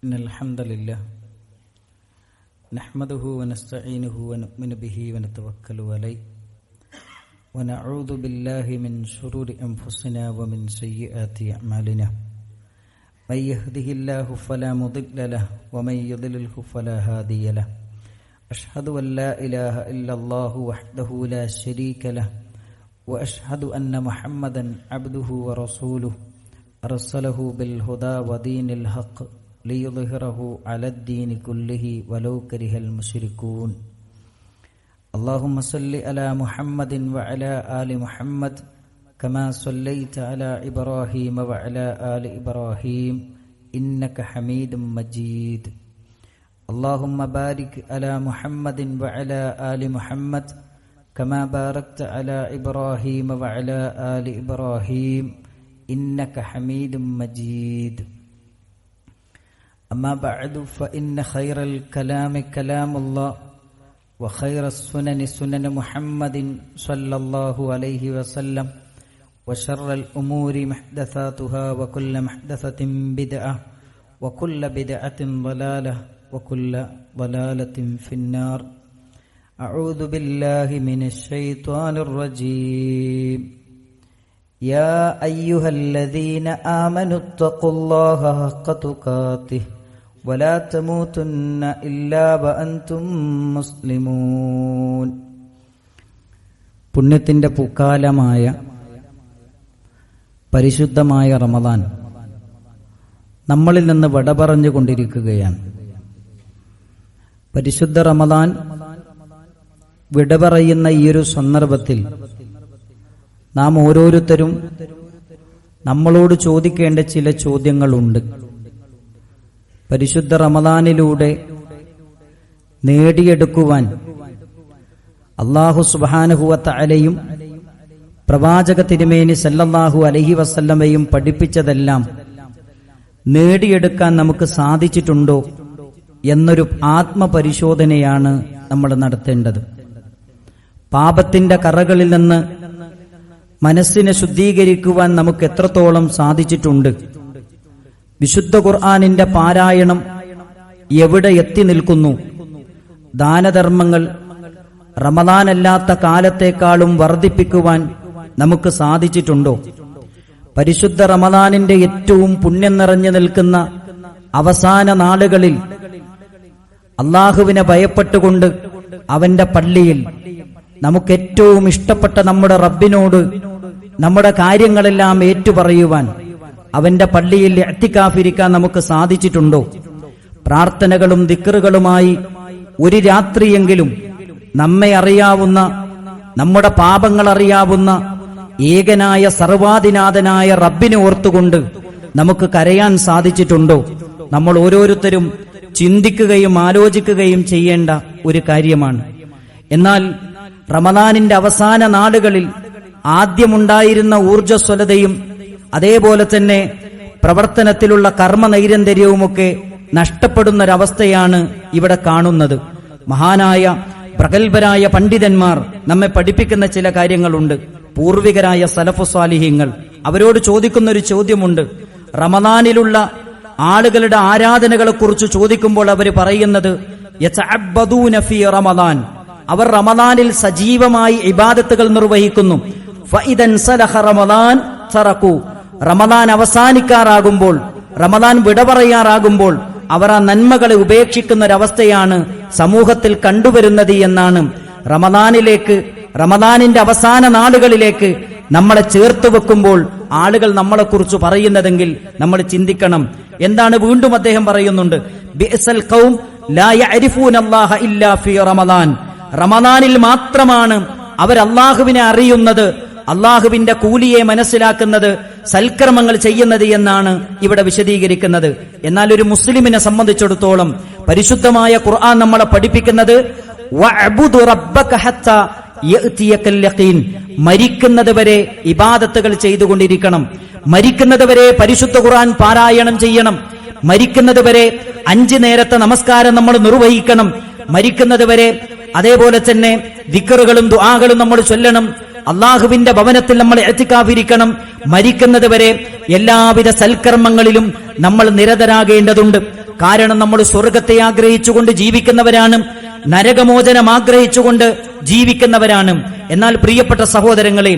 إن الحمد لله نحمده ونستعينه ونؤمن به ونتوكل عليه ونعوذ بالله من شرور أنفسنا ومن سيئات أعمالنا من يهده الله فلا مضل له ومن يضلله فلا هادي له أشهد أن لا إله إلا الله وحده لا شريك له وأشهد أن محمدا عبده ورسوله أرسله بالهدى ودين الحق ليظهره على الدين كله ولو كره المشركون اللهم صل على محمد وعلى آل محمد كما صليت على إبراهيم وعلى آل إبراهيم إنك حميد مجيد اللهم بارك على محمد وعلى آل محمد كما باركت على إبراهيم وعلى آل إبراهيم إنك حميد مجيد أما بعد فإن خير الكلام كلام الله وخير السنن سنن محمد صلى الله عليه وسلم وشر الأمور محدثاتها وكل محدثة بدعة وكل بدعة ضلالة وكل ضلالة في النار أعوذ بالله من الشيطان الرجيم يا أيها الذين آمنوا اتقوا الله حق تقاته ولا تموتن إلا وأنتم مسلمون പുണ്യത്തിന്റെ പൂക്കാലമായ പരിശുദ്ധമായ റമദാൻ നമ്മളിൽ നിന്ന് വിട പറഞ്ഞുകൊണ്ടിരിക്കുകയാണ്. പരിശുദ്ധ റമദാൻ വിട പറയുന്ന ഈ ഒരു സന്ദർഭത്തിൽ നാം ഓരോരുത്തരും നമ്മളോട് ചോദിക്കേണ്ട ചില ചോദ്യങ്ങളുണ്ട്. പരിശുദ്ധ റമദാനിലൂടെ നേടിയെടുക്കുവാൻ അല്ലാഹു സുബ്ഹാനഹു വ തആലയും പ്രവാചക തിരുമേനി സല്ലല്ലാഹു അലൈഹി വസല്ലമയും പഠിപ്പിച്ചതെല്ലാം നേടിയെടുക്കാൻ നമുക്ക് സാധിച്ചിട്ടുണ്ടോ എന്നൊരു ആത്മപരിശോധനയാണ് നമ്മൾ നടത്തേണ്ടത്. പാപത്തിന്റെ കറകളിൽ നിന്ന് മനസ്സിനെ ശുദ്ധീകരിക്കുവാൻ നമുക്ക് എത്രത്തോളം സാധിച്ചിട്ടുണ്ട്? വിശുദ്ധ ഖുർആനിന്റെ പാരായണം എവിടെ എത്തി നിൽക്കുന്നു? ദാനധർമ്മങ്ങൾ റമദാനല്ലാത്ത കാലത്തേക്കാളും വർദ്ധിപ്പിക്കുവാൻ നമുക്ക് സാധിച്ചിട്ടുണ്ടോ? പരിശുദ്ധ റമദാനിന്റെ ഏറ്റവും പുണ്യം നിറഞ്ഞു നിൽക്കുന്ന അവസാന നാളുകളിൽ അള്ളാഹുവിനെ ഭയപ്പെട്ടുകൊണ്ട് അവന്റെ പള്ളിയിൽ നമുക്ക് ഏറ്റവും ഇഷ്ടപ്പെട്ട നമ്മുടെ റബ്ബിനോട് നമ്മുടെ കാര്യങ്ങളെല്ലാം ഏറ്റുപറയുവാൻ അവന്റെ പള്ളിയിൽ ഇഅ്തികാഫിരിക്കാൻ നമുക്ക് സാധിച്ചിട്ടുണ്ടോ? പ്രാർത്ഥനകളും ദിക്റുകളുമായി ഒരു രാത്രിയെങ്കിലും നമ്മെ അറിയാവുന്ന, നമ്മുടെ പാപങ്ങൾ അറിയാവുന്ന ഏകനായ സർവാധിനാഥനായ റബ്ബിനെ ഓർത്തുകൊണ്ട് നമുക്ക് കരയാൻ സാധിച്ചിട്ടുണ്ടോ? നമ്മൾ ഓരോരുത്തരും ചിന്തിക്കുകയും ആലോചിക്കുകയും ചെയ്യേണ്ട ഒരു കാര്യമാണ്. എന്നാൽ റമദാനിന്റെ അവസാന നാളുകളിൽ ആദ്യമുണ്ടായിരുന്ന ഊർജ്ജസ്വലതയും അതേപോലെ തന്നെ പ്രവർത്തനത്തിലുള്ള കർമ്മനൈരന്തര്യവുമൊക്കെ നഷ്ടപ്പെടുന്നൊരവസ്ഥയാണ് ഇവിടെ കാണുന്നത്. മഹാനായ പ്രഗത്ഭരായ പണ്ഡിതന്മാർ നമ്മെ പഠിപ്പിക്കുന്ന ചില കാര്യങ്ങളുണ്ട്. പൂർവികരായ സലഫു സ്വാലിഹീങ്ങൾ, അവരോട് ചോദിക്കുന്ന ഒരു ചോദ്യമുണ്ട്. റമദാനിലുള്ള ആളുകളുടെ ആരാധനകളെ കുറിച്ച് ചോദിക്കുമ്പോൾ അവർ പറയുന്നത് യതഅബ്ബദൂന ഫീ റമദാൻ, അവർ റമദാനിൽ സജീവമായി ഇബാദത്തുകൾ നിർവഹിക്കുന്നു. ഫഇദൻ സലഖ റമദാൻ തറകൂ, റമദാൻ അവസാനിക്കാറാകുമ്പോൾ, റമദാൻ വിട പറയാറാകുമ്പോൾ അവർ ആ നന്മകളെ ഉപേക്ഷിക്കുന്ന ഒരവസ്ഥയാണ് സമൂഹത്തിൽ കണ്ടുവരുന്നത് എന്നാണ് റമദാനിലേക്ക്, റമദാനിന്റെ അവസാന നാളുകളിലേക്ക് നമ്മളെ ചേർത്ത് വെക്കുമ്പോൾ ആളുകൾ നമ്മളെക്കുറിച്ച് പറയുന്നതെങ്കിൽ നമ്മൾ ചിന്തിക്കണം. എന്താണ്? വീണ്ടും അദ്ദേഹം പറയുന്നുണ്ട്, ബിഅസൽ ഖൗം ലാ യഅരിഫൂനല്ലാഹ ഇല്ലാ ഫീ റമദാൻ, റമദാനിൽ മാത്രമാണ് അവർ അള്ളാഹുവിനെ അറിയുന്നത്, അള്ളാഹുവിന്റെ കൂലിയെ മനസ്സിലാക്കുന്നത്, സൽക്കർമ്മങ്ങൾ ചെയ്യുന്നത് എന്നാണ് ഇവിടെ വിശദീകരിക്കുന്നത്. എന്നാൽ ഒരു മുസ്ലിമിനെ സംബന്ധിച്ചിടത്തോളം പരിശുദ്ധമായ ഖുർആൻ നമ്മളെ പഠിപ്പിക്കുന്നത് വഅബ്ദു റബ്ബക ഹത്താ യഅതിയകൽ യഖീൻ, മരിക്കുന്നത് വരെ ഇബാദത്തുകൾ ചെയ്തുകൊണ്ടിരിക്കണം. മരിക്കുന്നത് വരെ പരിശുദ്ധ ഖുർആൻ പാരായണം ചെയ്യണം. മരിക്കുന്നത് വരെ 5 നേരത്തെ നമസ്കാരം നമ്മൾ നിർവഹിക്കണം. മരിക്കുന്നത് വരെ അതേപോലെ തന്നെ ദിക്റുകളും ദുആകളും നമ്മൾ ചൊല്ലണം. അള്ളാഹുവിന്റെ ഭവനത്തിൽ നമ്മൾ ഇഅ്തികാഫിരിക്കണം. മരിക്കുന്നത് വരെ എല്ലാവിധ സൽക്കർമ്മങ്ങളിലും നമ്മൾ നിരതരാകേണ്ടതുണ്ട്. കാരണം നമ്മൾ സ്വർഗത്തെ ആഗ്രഹിച്ചുകൊണ്ട് ജീവിക്കുന്നവരാണ്, നരകമോചനം ആഗ്രഹിച്ചുകൊണ്ട് ജീവിക്കുന്നവരാണ്. എന്നാൽ പ്രിയപ്പെട്ട സഹോദരങ്ങളെ,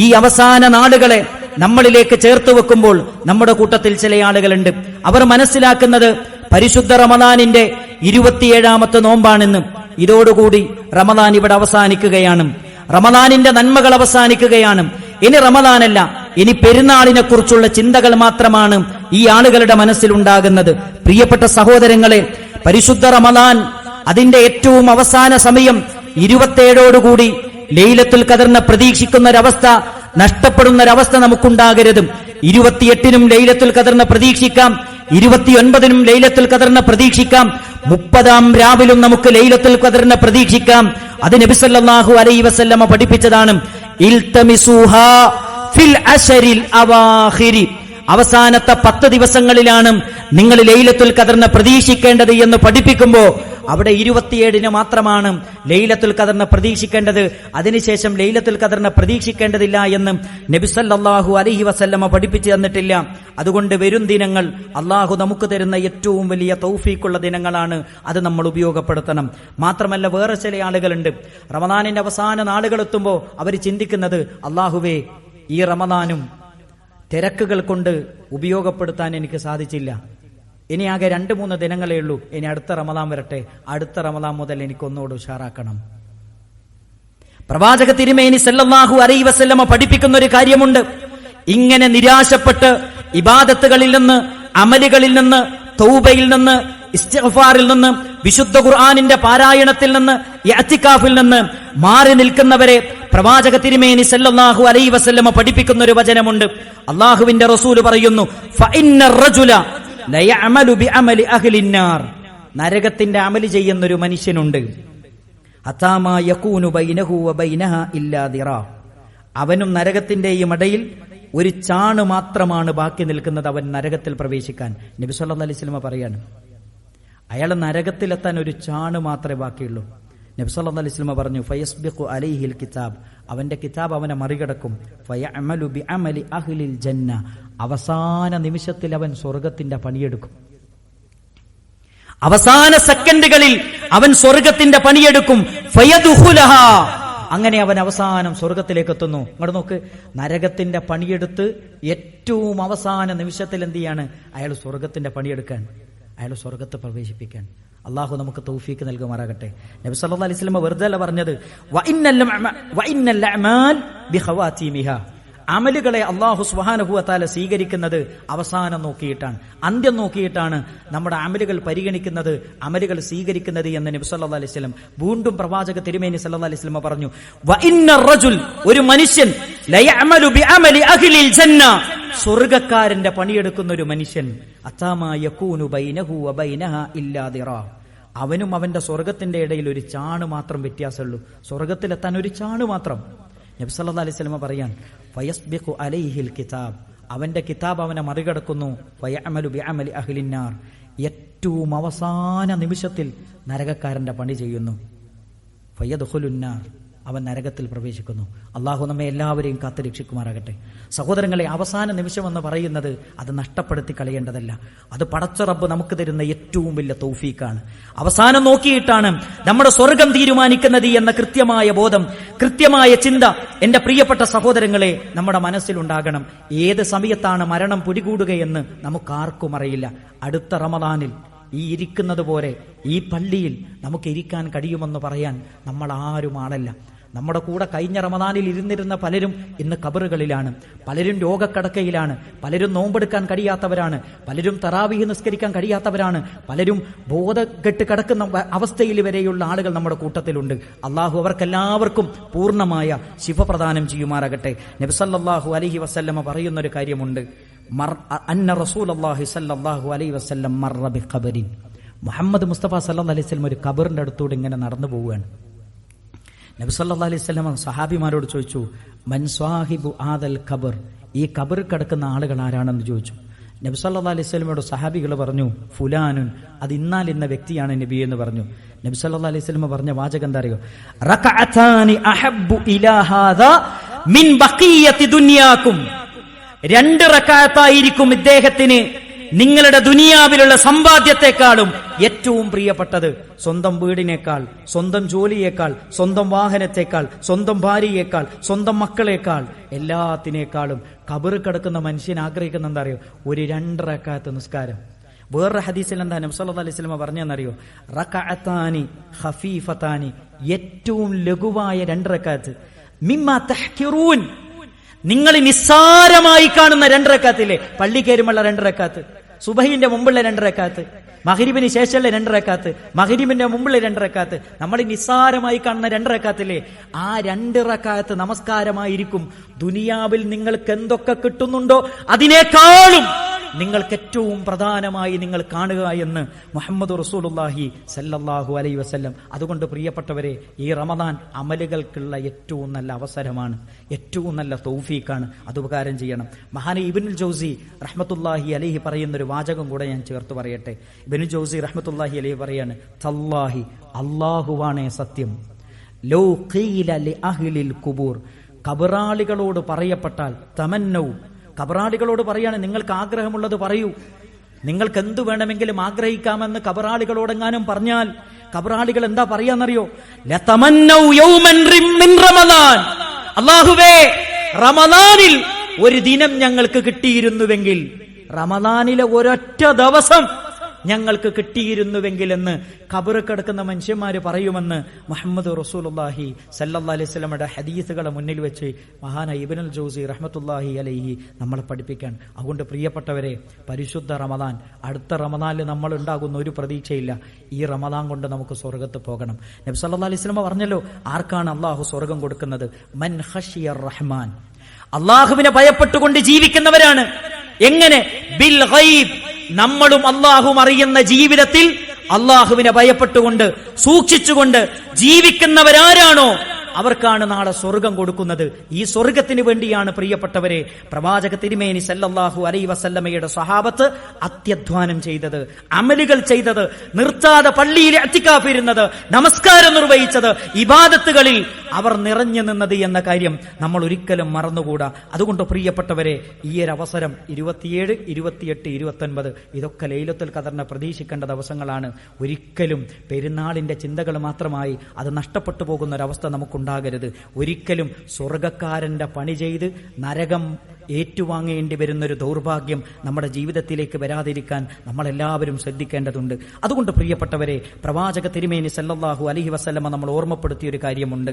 ഈ അവസാന നാളുകളെ നമ്മളിലേക്ക് ചേർത്ത് വെക്കുമ്പോൾ നമ്മുടെ കൂട്ടത്തിൽ ചില ആളുകളുണ്ട്. അവർ മനസ്സിലാക്കുന്നത് പരിശുദ്ധ റമദാനിന്റെ 27ാമത്തെ നോമ്പാണെന്ന്. ഇതോടുകൂടി റമദാൻ ഇവിടെ അവസാനിക്കുകയാണ്, റമദാനിന്റെ നന്മകൾ അവസാനിക്കുകയാണ്. ഇനി റമദാനല്ല, ഇനി പെരുന്നാളിനെ കുറിച്ചുള്ള ചിന്തകൾ മാത്രമാണ് ഈ ആളുകളുടെ മനസ്സിലുണ്ടാകുന്നത്. പ്രിയപ്പെട്ട സഹോദരങ്ങളെ, പരിശുദ്ധ റമദാൻ അതിന്റെ ഏറ്റവും അവസാന സമയം 27ഓടുകൂടി ലൈലത്തുൽ ഖദറിനെ പ്രതീക്ഷിക്കുന്ന ഒരവസ്ഥ, നഷ്ടപ്പെടുന്ന ഒരവസ്ഥ നമുക്കുണ്ടാകരുത്. 28നും ലൈലത്തുൽ ഖദറിനെ പ്രതീക്ഷിക്കാം, 29നും ലൈലത്തുൽ ഖദറിനെ പ്രതീക്ഷിക്കാം, 30ാം രാവിലും നമുക്ക് ലൈലത്തുൽ ഖദറിനെ പ്രതീക്ഷിക്കാം. അത് നബി സല്ലല്ലാഹു അലൈഹി വസല്ലമ പഠിപ്പിച്ചതാണ്. ഇൽതമിസൂഹാ ഫിൽ അശരിൽ അവാഖിരി, അവസാനത്തെ 10 ദിവസങ്ങളിലാണ് നിങ്ങൾ ലൈലത്തുൽ ഖദറിനെ പ്രതീക്ഷിക്കേണ്ടത് എന്ന് പഠിപ്പിക്കുമ്പോൾ അവിടെ 27ന് മാത്രമാണ് ലൈലത്തുൽ ഖദറിനെ പ്രതീക്ഷിക്കേണ്ടത്. അതിനുശേഷം ലൈലത്തുൽ ഖദറിനെ പ്രതീക്ഷിക്കേണ്ടതില്ല എന്ന് നബി സല്ലല്ലാഹു അലൈഹി വസല്ലമ പഠിപ്പിച്ചു തന്നിട്ടില്ല. അതുകൊണ്ട് വരും ദിനങ്ങൾ അള്ളാഹു നമുക്ക് തരുന്ന ഏറ്റവും വലിയ തൗഫീഖുള്ള ദിനങ്ങളാണ്. അത് നമ്മൾ ഉപയോഗപ്പെടുത്തണം. മാത്രമല്ല, വേറെ ചില ആളുകളുണ്ട്, റമദാനിന്റെ അവസാന നാളുകൾ എത്തുമ്പോൾ അവർ ചിന്തിക്കുന്നത്, അള്ളാഹുവേ, ഈ റമദാനും തിരക്കുകൾ കൊണ്ട് ഉപയോഗപ്പെടുത്താൻ എനിക്ക് സാധിച്ചില്ല, ഇനി ആകെ 2-3 ദിനങ്ങളേ ഉള്ളൂ, ഇനി അടുത്ത റമദാൻ വരട്ടെ, അടുത്ത റമദാൻ മുതൽ എനിക്കൊന്നുകൂടെ ഉഷാറാക്കണം. പ്രവാചക തിരുമേനി സല്ലല്ലാഹു അലൈഹി വസല്ലമ പഠിപ്പിക്കുന്ന ഒരു കാര്യമുണ്ട്. ഇങ്ങനെ നിരാശപ്പെട്ട് ഇബാദത്തുകളിൽ നിന്ന്, അമലുകളിൽ നിന്ന്, തൗബയിൽ നിന്ന്, ഇസ്തിഗ്ഫാറിൽ നിന്ന്, വിശുദ്ധ ഖുർആനിന്റെ പാരായണത്തിൽ നിന്ന്, ഇഅ്തികാഫിൽ നിന്ന് മാറി നിൽക്കുന്നവരെ പ്രവാചക തിരുമേനി സല്ലല്ലാഹു അലൈഹി വസല്ലമ പഠിപ്പിക്കുന്ന ഒരു വചനമുണ്ട്. അല്ലാഹുവിന്റെ റസൂൽ പറയുന്നു, ഫഇന്നർ റജുല ലയഅമലു ബിഅമലി അഹ്ലിന്നാർ, നരകത്തിന്റെ അമല് ചെയ്യുന്നൊരു മനുഷ്യനുണ്ട്. അതാമാ യകൂനു ബൈനഹു വബൈനഹാ ഇല്ലാ ദിറാ, അവനും നരകത്തിന്റെയും ഇടയിൽ ഒരു ചാണ് മാത്രമാണ് ബാക്കി നിൽക്കുന്നത് അവൻ നരകത്തിൽ പ്രവേശിക്കാൻ. നബി സല്ലല്ലാഹു അലൈഹി വസല്ലം പറയാണ്, അയാൾ നരകത്തിലെത്താൻ ഒരു ചാണ് മാത്രമേ ബാക്കിയുള്ളൂ. നബി സല്ലല്ലാഹു അലൈഹി വസല്ലം പറഞ്ഞു, ഫയസ്ബിഖു അലൈഹിൽ കിതാബ്, അവന്റെ കിതാബ് അവനെ മറികടക്കും. ഫയഅമലു ബിഅമലി അഹ്ലിൽ ജന്ന, അവസാന നിമിഷത്തിൽ അവൻ സ്വർഗത്തിന്റെ പണിയെടുക്കും. അവസാന സെക്കൻഡുകളിൽ അവൻ സ്വർഗത്തിന്റെ പണിയെടുക്കും. ഫയദ്ഖുലഹാ, അങ്ങനെ അവൻ അവസാനം സ്വർഗത്തിലേക്ക് എത്തുന്നു. അങ്ങോട്ട് നോക്ക്, നരകത്തിന്റെ പണിയെടുത്ത് ഏറ്റവും അവസാന നിമിഷത്തിൽ എന്ത് ചെയ്യാണ്? അയാൾ സ്വർഗത്തിന്റെ പണിയെടുക്കാൻ, അയാൾ സ്വർഗത്തെ പ്രവേശിപ്പിക്കാൻ. അള്ളാഹു നമുക്ക് തൗഫീക്ക് നൽകുമാറാകട്ടെ. നബി സല്ലല്ലാഹു അലൈഹി വസല്ലം വെറുതെ അല്ല പറഞ്ഞത്, വഇന്നൽ അഅമാൽ ബിഖവാതീമിഹാ, അമലുകളെ അള്ളാഹു സുബ്ഹാനഹു വ തആല സ്വീകരിക്കുന്നത് അവസാനം നോക്കിയിട്ടാണ്, അന്ത്യം നോക്കിയിട്ടാണ് നമ്മുടെ അമലുകൾ പരിഗണിക്കുന്നത്, അമലുകൾ സ്വീകരിക്കുന്നത് എന്ന് നബി സല്ലല്ലാഹു അലൈഹി വസല്ലം വീണ്ടും പ്രവാചക തിരുമേനി സല്ലല്ലാഹു അലൈഹി വസല്ലം പറഞ്ഞു. വഇന്നർ റജുൽ, ഒരു മനുഷ്യൻ, ലയഅമലു ബിഅമലി അഹ്ലിൽ ജന്ന, സ്വർഗ്ഗക്കാരന്റെ പണിയെടുക്കുന്ന ഒരു മനുഷ്യൻ, അതാമാ യകൂനു ബൈനഹു വബൈനഹാ ഇല്ലാ ദിറാ, അവനും അവന്റെ സ്വർഗത്തിന്റെ ഇടയിൽ ഒരു ചാണ് മാത്രം വ്യത്യാസമുള്ളൂ, സ്വർഗത്തിലെത്താൻ ഒരു ചാണ് മാത്രം. നബി സല്ലല്ലാഹു അലൈഹി വസല്ലം പറയാൻ, ഫയസ്ബിഖു അലൈഹിൽ കിതാബ്, അവന്റെ കിതാബ് അവനെ മറികടക്കുന്നു. ഫയഅമലു ബിഅമലി അഹ്ലിന്നാർ, ഏറ്റവും അവസാന നിമിഷത്തിൽ നരകക്കാരന്റെ പണി ചെയ്യുന്നു. ഫയദ്ഖുലുന്നാർ, അവൻ നരകത്തിൽ പ്രവേശിക്കുന്നു. അള്ളാഹു നമ്മെ എല്ലാവരെയും കാത്തു രക്ഷിക്കുമാറാകട്ടെ. സഹോദരങ്ങളെ, അവസാന നിമിഷം എന്ന് പറയുന്നത് അത് നഷ്ടപ്പെടുത്തി കളയേണ്ടതല്ല. അത് പടച്ച റബ്ബ് നമുക്ക് തരുന്ന ഏറ്റവും വലിയ തൗഫീക്കാണ്. അവസാനം നോക്കിയിട്ടാണ് നമ്മുടെ സ്വർഗം തീരുമാനിക്കുന്നത് എന്ന കൃത്യമായ ബോധം, കൃത്യമായ ചിന്ത എന്റെ പ്രിയപ്പെട്ട സഹോദരങ്ങളെ നമ്മുടെ മനസ്സിലുണ്ടാകണം. ഏത് സമയത്താണ് മരണം പിടികൂടുകയെന്ന് നമുക്കാർക്കും അറിയില്ല. അടുത്ത റമദാനിൽ ഈ ഇരിക്കുന്നത് പോലെ ഈ പള്ളിയിൽ നമുക്ക് ഇരിക്കാൻ കഴിയുമെന്ന് പറയാൻ നമ്മൾ ആരും ആളല്ല. നമ്മുടെ കൂടെ കഴിഞ്ഞ റമദാനിൽ ഇരുന്നിരുന്ന പലരും ഇന്ന് ഖബറുകളിലാണ്, പലരും രോഗക്കടക്കയിലാണ്, പലരും നോമ്പെടുക്കാൻ കഴിയാത്തവരാണ്, പലരും തറാവീഹ് നിസ്കരിക്കാൻ കഴിയാത്തവരാണ്, പലരും ബോധക്കെട്ട് കിടക്കുന്ന അവസ്ഥയിൽ വരെയുള്ള ആളുകൾ നമ്മുടെ കൂട്ടത്തിലുണ്ട്. അള്ളാഹു അവർക്കെല്ലാവർക്കും പൂർണ്ണമായ ശിഫ പ്രദാനം ചെയ്യുമാറാകട്ടെ. നബി സല്ലല്ലാഹു അലൈഹി വസല്ലമ പറയുന്നൊരു കാര്യമുണ്ട്, അന്ന റസൂലുള്ളാഹി സല്ലല്ലാഹു അലൈഹി വസല്ലം മർറ ബിഖബരിൻ, മുഹമ്മദ് മുസ്തഫ സല്ലല്ലാഹു അലൈഹി വസല്ലം ഒരു ഖബറിന്റെ അടുത്തൂടെ ഇങ്ങനെ നടന്നു പോവുകയാണ്. നബി സല്ലല്ലാഹു അലൈഹി വസല്ലം സഹാബിമാരോട് ചോദിച്ചു, മൻ സ്വാഹിബു ആദൽ ഖബർ, ഈ ഖബറിൽ കിടക്കുന്ന ആളുകൾ ആരാണെന്ന് ചോദിച്ചു. നബി സല്ലല്ലാഹു അലൈഹി വസല്ലമയോട് സഹാബികൾ പറഞ്ഞു, ഫുലാനുൻ, അത് ഇന്നാൽ ഇന്ന വ്യക്തിയാണ് നബി എന്ന് പറഞ്ഞു. നബി സല്ലല്ലാഹു അലൈഹി വസല്ലം പറഞ്ഞ വാചകം എന്താ അറിയോ? റകഅതാനി അഹബ്ബു ഇലാ ഹാദാ മിൻ ബഖിയത്തി ദുനിയാകും, 2 റക്അത്തായിരിക്കും ഇദ്ദേഹത്തിന് നിങ്ങളുടെ ദുനിയാവിലുള്ള സമ്പാദ്യത്തെക്കാളും ഏറ്റവും പ്രിയപ്പെട്ടത് സ്വന്തം വീടിനേക്കാൾ, സ്വന്തം ജോലിയേക്കാൾ, സ്വന്തം വാഹനത്തെക്കാൾ, സ്വന്തം ഭാര്യയേക്കാൾ, സ്വന്തം മക്കളെക്കാൾ എല്ലാത്തിനേക്കാളും ഖബറിൽ കിടക്കുന്ന മനുഷ്യൻ ആഗ്രഹിക്കുന്ന എന്താ അറിയോ? ഒരു 2 റക്അത്ത് നിസ്കാരം. വേറൊരു ഹദീസിൽ എന്താ നബി സല്ലല്ലാഹു അലൈഹി വസല്ലം പറഞ്ഞെന്നറിയോ? റകഅത്താനി ഖഫീഫത്താനി, ഏറ്റവും ലഘുവായ 2 റക്അത്ത്. മിമ്മാ തഹ്കിറൂൻ, നിങ്ങൾ നിസ്സാരമായി കാണുന്ന 2 റക്അത്തില്ലേ, പള്ളി കയറുമുള്ള 2 റക്അത്ത്, സുബഹിന്റെ മുമ്പുള്ള 2 റക്അത്ത്, മഗ്രിബിന് ശേഷമുള്ള 2 റക്അത്ത്, മഗ്രിബിന്റെ മുമ്പുള്ള 2 റക്അത്ത്, നമ്മൾ നിസ്സാരമായി കാണുന്ന 2 റക്അത്തില്ലേ, ആ 2 റക്അത്ത് നമസ്കാരമായിരിക്കും. ദുനിയാവിൽ നിങ്ങൾക്ക് എന്തൊക്കെ കിട്ടുന്നുണ്ടോ അതിനേക്കാളും നിങ്ങൾക്ക് ഏറ്റവും പ്രധാനമായി നിങ്ങൾ കാണുക എന്ന് മുഹമ്മദ് റസൂലുള്ളാഹി സല്ലല്ലാഹു അലൈഹി വസല്ലം. അതുകൊണ്ട് പ്രിയപ്പെട്ടവരെ, ഈ റമദാൻ അമലുകൾക്കുള്ള ഏറ്റവും നല്ല അവസരമാണ്, ഏറ്റവും നല്ല തൗഫീഖാണ്. അത് ഉപകാരം ചെയ്യണം. മഹാന ഇബ്നുൽ ജൗസി റഹ്മത്തുള്ളാഹി അലൈഹി പറയുന്നൊരു വാചകം കൂടെ ഞാൻ ചേർത്ത് പറയട്ടെ. ഇബ്നുൽ ജൗസി റഹ്മത്തുള്ളാഹി അലൈഹി പറയാണ്, തല്ലാഹി, അല്ലാഹുവാണേ സത്യം, ലൗ ഖീല ലി അഹ്ലിൽ ഖുബൂർ, ഖബറാളികളോട് പറയപ്പെട്ടാൽ, തമന്നൗ, ഖബറാളികളോട് പറയാണ്, നിങ്ങൾക്ക് ആഗ്രഹമുള്ളത് പറയൂ, നിങ്ങൾക്ക് എന്തു വേണമെങ്കിലും ആഗ്രഹിക്കാമെന്ന് ഖബറാളികളോടെങ്ങാനും പറഞ്ഞാൽ ഖബറാളികൾ എന്താ പറയാന്നറിയോ? ലതമന്നൗ യൗമൻ മിൻ റമദാൻ, അല്ലാഹുവേ റമദാനിൽ ഒരു ദിനം ഞങ്ങൾക്ക് കിട്ടിയിരുന്നുവെങ്കിൽ, റമദാനിലെ ഒരൊറ്റ ദിവസം ഞങ്ങൾക്ക് കിട്ടിയിരുന്നുവെങ്കിൽ എന്ന് ഖബറിൽ കിടക്കുന്ന മനുഷ്യന്മാര് പറയുമെന്ന് മുഹമ്മദ് റസൂലുള്ളാഹി സല്ലല്ലാഹു അലൈഹി വസല്ലമയുടെ ഹദീസുകളെ മുന്നിൽ വെച്ച് മഹാനായ ഇബ്നുൽ ജൗസി റഹ്മത്തുള്ളാഹി അലൈഹി നമ്മളെ പഠിപ്പിക്കാൻ. അതുകൊണ്ട് പ്രിയപ്പെട്ടവരെ, പരിശുദ്ധ റമദാൻ, അടുത്ത റമദാനിൽ നമ്മൾ ഉണ്ടാകുന്ന ഒരു പ്രതീക്ഷയില്ല. ഈ റമദാൻ കൊണ്ട് നമുക്ക് സ്വർഗത്ത് പോകണം. നബി സല്ലല്ലാഹു അലൈഹി വസല്ലം പറഞ്ഞല്ലോ, ആർക്കാണ് അള്ളാഹു സ്വർഗം കൊടുക്കുന്നത്? മൻ ഖശിയർ റഹ്മാൻ, അള്ളാഹുവിനെ ഭയപ്പെട്ടുകൊണ്ട് ജീവിക്കുന്നവരാണ്. എങ്ങനെ? ബിൽ ഗൈബ്, നമ്മളും അള്ളാഹും അറിയുന്ന ജീവിതത്തിൽ അള്ളാഹുവിനെ ഭയപ്പെട്ടുകൊണ്ട് സൂക്ഷിച്ചുകൊണ്ട് ജീവിക്കുന്നവരാരാണോ അവർക്കാണ് നാളെ സ്വർഗം കൊടുക്കുന്നത്. ഈ സ്വർഗത്തിന് വേണ്ടിയാണ് പ്രിയപ്പെട്ടവരെ പ്രവാചക തിരുമേനി സല്ലല്ലാഹു അലൈഹി വസല്ലമയുടെ സ്വഹാബത്ത് അത്യധ്വാനം ചെയ്തത്, അമലുകൾ ചെയ്തത്, നിർത്താതെ പള്ളിയിൽ ഇഅ്തികാഫ് ഇരുന്നത്, നമസ്കാരം നിർവഹിച്ചത്, ഇബാദത്തുകളിൽ അവർ നിറഞ്ഞു നിന്നത് എന്ന കാര്യം നമ്മൾ ഒരിക്കലും മറന്നുകൂടാ. അതുകൊണ്ട് പ്രിയപ്പെട്ടവരെ, ഈ ഒരു അവസരം 27, 28, 29 ഇതൊക്കെ ലൈലത്തുൽ ഖദറിനെ പ്രതീക്ഷിക്കേണ്ട ദിവസങ്ങളാണ്. ഒരിക്കലും പെരുന്നാളിന്റെ ചിന്തകൾ മാത്രമായി അത് നഷ്ടപ്പെട്ടു പോകുന്ന ഒരവസ്ഥ നമുക്കുണ്ടാകരുത്. ഒരിക്കലും സ്വർഗക്കാരന്റെ പണി ചെയ്ത് നരകം ഏറ്റുവാങ്ങേണ്ടി വരുന്നൊരു ദൗർഭാഗ്യം നമ്മുടെ ജീവിതത്തിലേക്ക് വരാതിരിക്കാൻ നമ്മളെല്ലാവരും ശ്രദ്ധിക്കേണ്ടതുണ്ട്. അതുകൊണ്ട് പ്രിയപ്പെട്ടവരെ, പ്രവാചക തിരുമേനി സല്ലല്ലാഹു അലൈഹി വസല്ലമ നമ്മൾ ഓർമ്മപ്പെടുത്തിയൊരു കാര്യമുണ്ട്.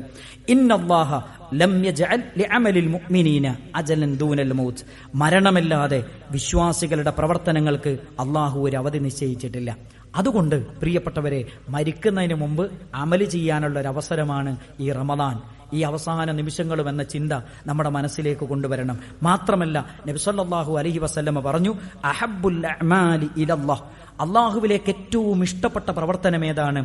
ഇന്നല്ലാഹ ലം യജ്അൽ ലിഅമലിൽ മുഅ്മിനീന അജലൻ ദൂനൽ മൗത്ത്, മരണമില്ലാതെ വിശ്വാസികളുടെ പ്രവർത്തനങ്ങൾക്ക് അള്ളാഹു ഒരു അവധി നിശ്ചയിച്ചിട്ടില്ല. അതുകൊണ്ട് പ്രിയപ്പെട്ടവരെ, മരിക്കുന്നതിന് മുമ്പ് അമല് ചെയ്യാനുള്ള ഒരു അവസരമാണ് ഈ റമദാൻ. ഈ അവസാന നിമിഷങ്ങളും എന്ന ചിന്ത നമ്മുടെ മനസ്സിലേക്ക് കൊണ്ടുവരണം. മാത്രമല്ല, നബി സല്ലല്ലാഹു അലൈഹി വസല്ലമ പറഞ്ഞു, അഹബ്ബുൽ അഅമാലി ഇലല്ലാഹ്, അള്ളാഹുവിലേക്ക് ഏറ്റവും ഇഷ്ടപ്പെട്ട പ്രവർത്തനം ഏതാണ്?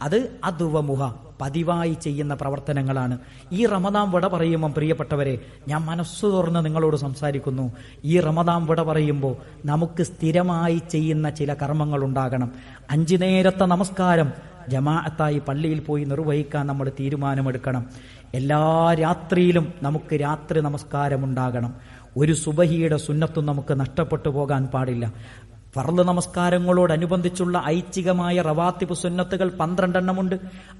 അത് അദ്വമുഹ, പതിവായി ചെയ്യുന്ന പ്രവർത്തനങ്ങളാണ്. ഈ റമദാൻ വിട പറയുമ്പോൾ പ്രിയപ്പെട്ടവരെ, ഞാൻ മനസ്സു തുറന്ന് നിങ്ങളോട് സംസാരിക്കുന്നു. ഈ റമദാൻ വിട പറയുമ്പോൾ നമുക്ക് സ്ഥിരമായി ചെയ്യുന്ന ചില കർമ്മങ്ങൾ ഉണ്ടാകണം. 5 നേരത്തെ നമസ്കാരം ജമാഅത്തായി പള്ളിയിൽ പോയി നിർവഹിക്കാൻ നമ്മൾ തീരുമാനമെടുക്കണം. എല്ലാ രാത്രിയിലും നമുക്ക് രാത്രി നമസ്കാരം ഉണ്ടാകണം. ഒരു സുബഹിയുടെ സുന്നത്തും നമുക്ക് നഷ്ടപ്പെട്ടു പോകാൻ പാടില്ല. ഫർള് നമസ്കാരങ്ങളോടനുബന്ധിച്ചുള്ള ഐച്ഛികമായ റവാത്തിബ് സുന്നത്തുകൾ 12 എണ്ണമുണ്ട്.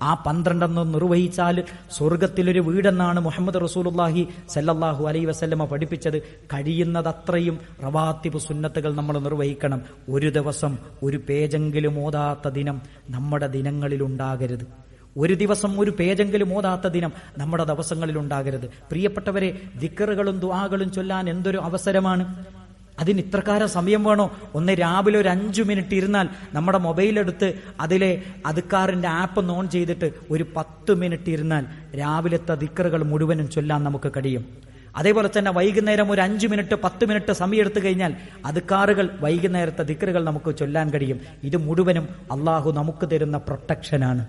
ആ 12 എണ്ണം നിർവഹിച്ചാൽ സ്വർഗത്തിലൊരു വീടെന്നാണ് മുഹമ്മദ് റസൂലുള്ളാഹി സല്ലല്ലാഹു അലൈഹി വസല്ലമ പഠിപ്പിച്ചത്. കഴിയുന്നതത്രയും റവാത്തിബ് സുന്നത്തുകൾ നമ്മൾ നിർവഹിക്കണം. ഒരു ദിവസം ഒരു പേജെങ്കിലും ഓതാത്ത ദിനം നമ്മുടെ ദിനങ്ങളിൽ ഉണ്ടാകരുത്. ഒരു ദിവസം ഒരു പേജെങ്കിലും ഓതാത്ത ദിനം നമ്മുടെ ദിവസങ്ങളിൽ ഉണ്ടാകരുത്. പ്രിയപ്പെട്ടവരെ, ദിക്റുകളും ദുആകളും ചൊല്ലാൻ എന്തൊരു അവസരമാണ്! അതിന് ഇത്രക്കാരം സമയം വേണോ? ഒന്ന് രാവിലെ ഒരു 5 മിനിറ്റ് ഇരുന്നാൽ നമ്മുടെ മൊബൈലെടുത്ത് അതിലെ അദ്കാറിന്റെ ആപ്പ് ഓൺ ചെയ്തിട്ട് ഒരു 10 മിനിറ്റ് ഇരുന്നാൽ രാവിലത്തെ ദിക്റുകൾ മുഴുവനും ചൊല്ലാൻ നമുക്ക് കഴിയും. അതേപോലെ തന്നെ വൈകുന്നേരം ഒരു 5 മിനിറ്റ് 10 മിനിറ്റ് സമയം എടുത്തു കഴിഞ്ഞാൽ അദ്കാറുകൾ, വൈകുന്നേരത്തെ ദിക്റുകൾ നമുക്ക് ചൊല്ലാൻ കഴിയും. ഇത് മുഴുവനും അള്ളാഹു നമുക്ക് തരുന്ന പ്രൊട്ടക്ഷനാണ്.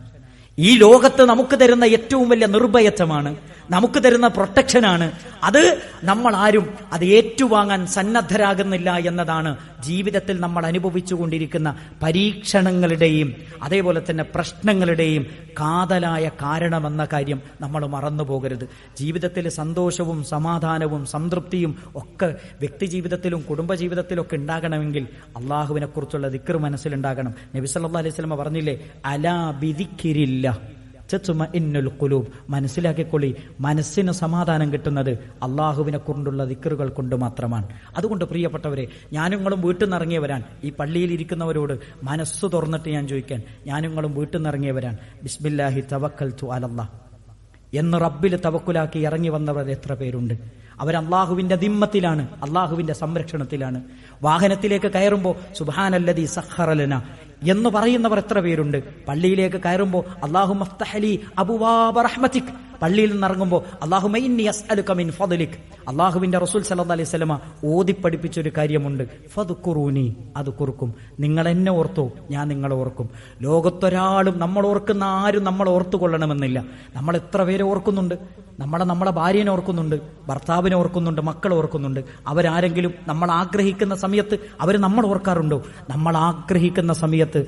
ഈ ലോകത്ത് നമുക്ക് തരുന്ന ഏറ്റവും വലിയ നിർഭയത്വമാണ്. നമുക്ക് തരുന്ന പ്രൊട്ടക്ഷനാണ്. അത് നമ്മൾ ആരും അത് ഏറ്റുവാങ്ങാൻ സന്നദ്ധരാകുന്നില്ല എന്നതാണ് ജീവിതത്തിൽ നമ്മൾ അനുഭവിച്ചുകൊണ്ടിരിക്കുന്ന പരീക്ഷണങ്ങളുടെയും അതേപോലെ തന്നെ പ്രശ്നങ്ങളുടെയും കാതലായ കാരണമെന്ന കാര്യം നമ്മൾ മറന്നു പോകരുത്. ജീവിതത്തിൽ സന്തോഷവും സമാധാനവും സംതൃപ്തിയും ഒക്കെ വ്യക്തി ജീവിതത്തിലും കുടുംബജീവിതത്തിലും ഒക്കെ ഉണ്ടാകണമെങ്കിൽ അള്ളാഹുവിനെ കുറിച്ചുള്ള ദിക്ർ മനസ്സിലുണ്ടാകണം. നബി സല്ലല്ലാഹു അലൈഹി വസല്ലം പറഞ്ഞില്ലേ, അലാ ബിദിക്രില്ല തത്മഇന്നുൽ ഖുലൂബ്. മനസ്സിലാക്കിക്കൊള്ളി, മനസ്സിന് സമാധാനം കിട്ടുന്നത് അള്ളാഹുവിനെ കൊണ്ടുള്ള ദിക്റുകൾ കൊണ്ട് മാത്രമാണ്. അതുകൊണ്ട് പ്രിയപ്പെട്ടവരെ, ഞാനുങ്ങളും വീട്ടിൽ നിന്ന് ഇറങ്ങിയവരാണ്. ഈ പള്ളിയിൽ ഇരിക്കുന്നവരോട് മനസ്സ് തുറന്നിട്ട് ഞാൻ ചോദിക്കാൻ, ഞാനുങ്ങളും വീട്ടിൽ നിന്ന് ഇറങ്ങിയവരാണ്. ബിസ്മില്ലാഹി തവക്കൽതു അലല്ലാഹ് എന്ന് റബ്ബിൽ തവക്കുലാക്കി ഇറങ്ങി വന്നവർ എത്ര പേരുണ്ട്? അവർ അള്ളാഹുവിന്റെ ദിമ്മത്തിലാണ്, അള്ളാഹുവിന്റെ സംരക്ഷണത്തിലാണ്. വാഹനത്തിലേക്ക് കയറുമ്പോൾ സുബ്ഹാനല്ലദീ സഖറ ലനാ എന്ന് പറയുന്നവർ എത്ര പേരുണ്ട്? പള്ളിയിലേക്ക് കയറുമ്പോൾ അല്ലാഹുമ്മ ഫ്തഹ്ലി അബ്വാബ റഹ്മതിക്, പള്ളിയിൽ നിന്ന് ഇറങ്ങുമ്പോൾ അല്ലാഹുമ്മ ഇന്നി അസ്അലുക മിൻ ഫദ്ലിക്. അള്ളാഹുവിന്റെ റസൂൽ സല്ലല്ലാഹു അലൈഹി വസല്ലമ ഓതി പഠിപ്പിച്ചൊരു കാര്യമുണ്ട്, ഫദ്കുറൂനി, അത് കുറുക്കും. നിങ്ങൾ എന്നെ ഓർത്തോ, ഞാൻ നിങ്ങളെ ഓർക്കും. ലോകത്തൊരാളും നമ്മൾ ഓർക്കുന്ന ആരും നമ്മൾ ഓർത്തുകൊള്ളണമെന്നില്ല. നമ്മൾ എത്ര പേരെ ഓർക്കുന്നുണ്ട്? നമ്മളെ ഭാര്യനെ ഓർക്കുന്നുണ്ട്, ഭർത്താവിനെ ഓർക്കുന്നുണ്ട്, മക്കളെ ഓർക്കുന്നുണ്ട്. അവരാരെങ്കിലും നമ്മൾ ആഗ്രഹിക്കുന്ന സമയത്ത് അവർ നമ്മൾ ഓർക്കാറുണ്ടോ? നമ്മൾ ആഗ്രഹിക്കുന്ന സമയത്ത്,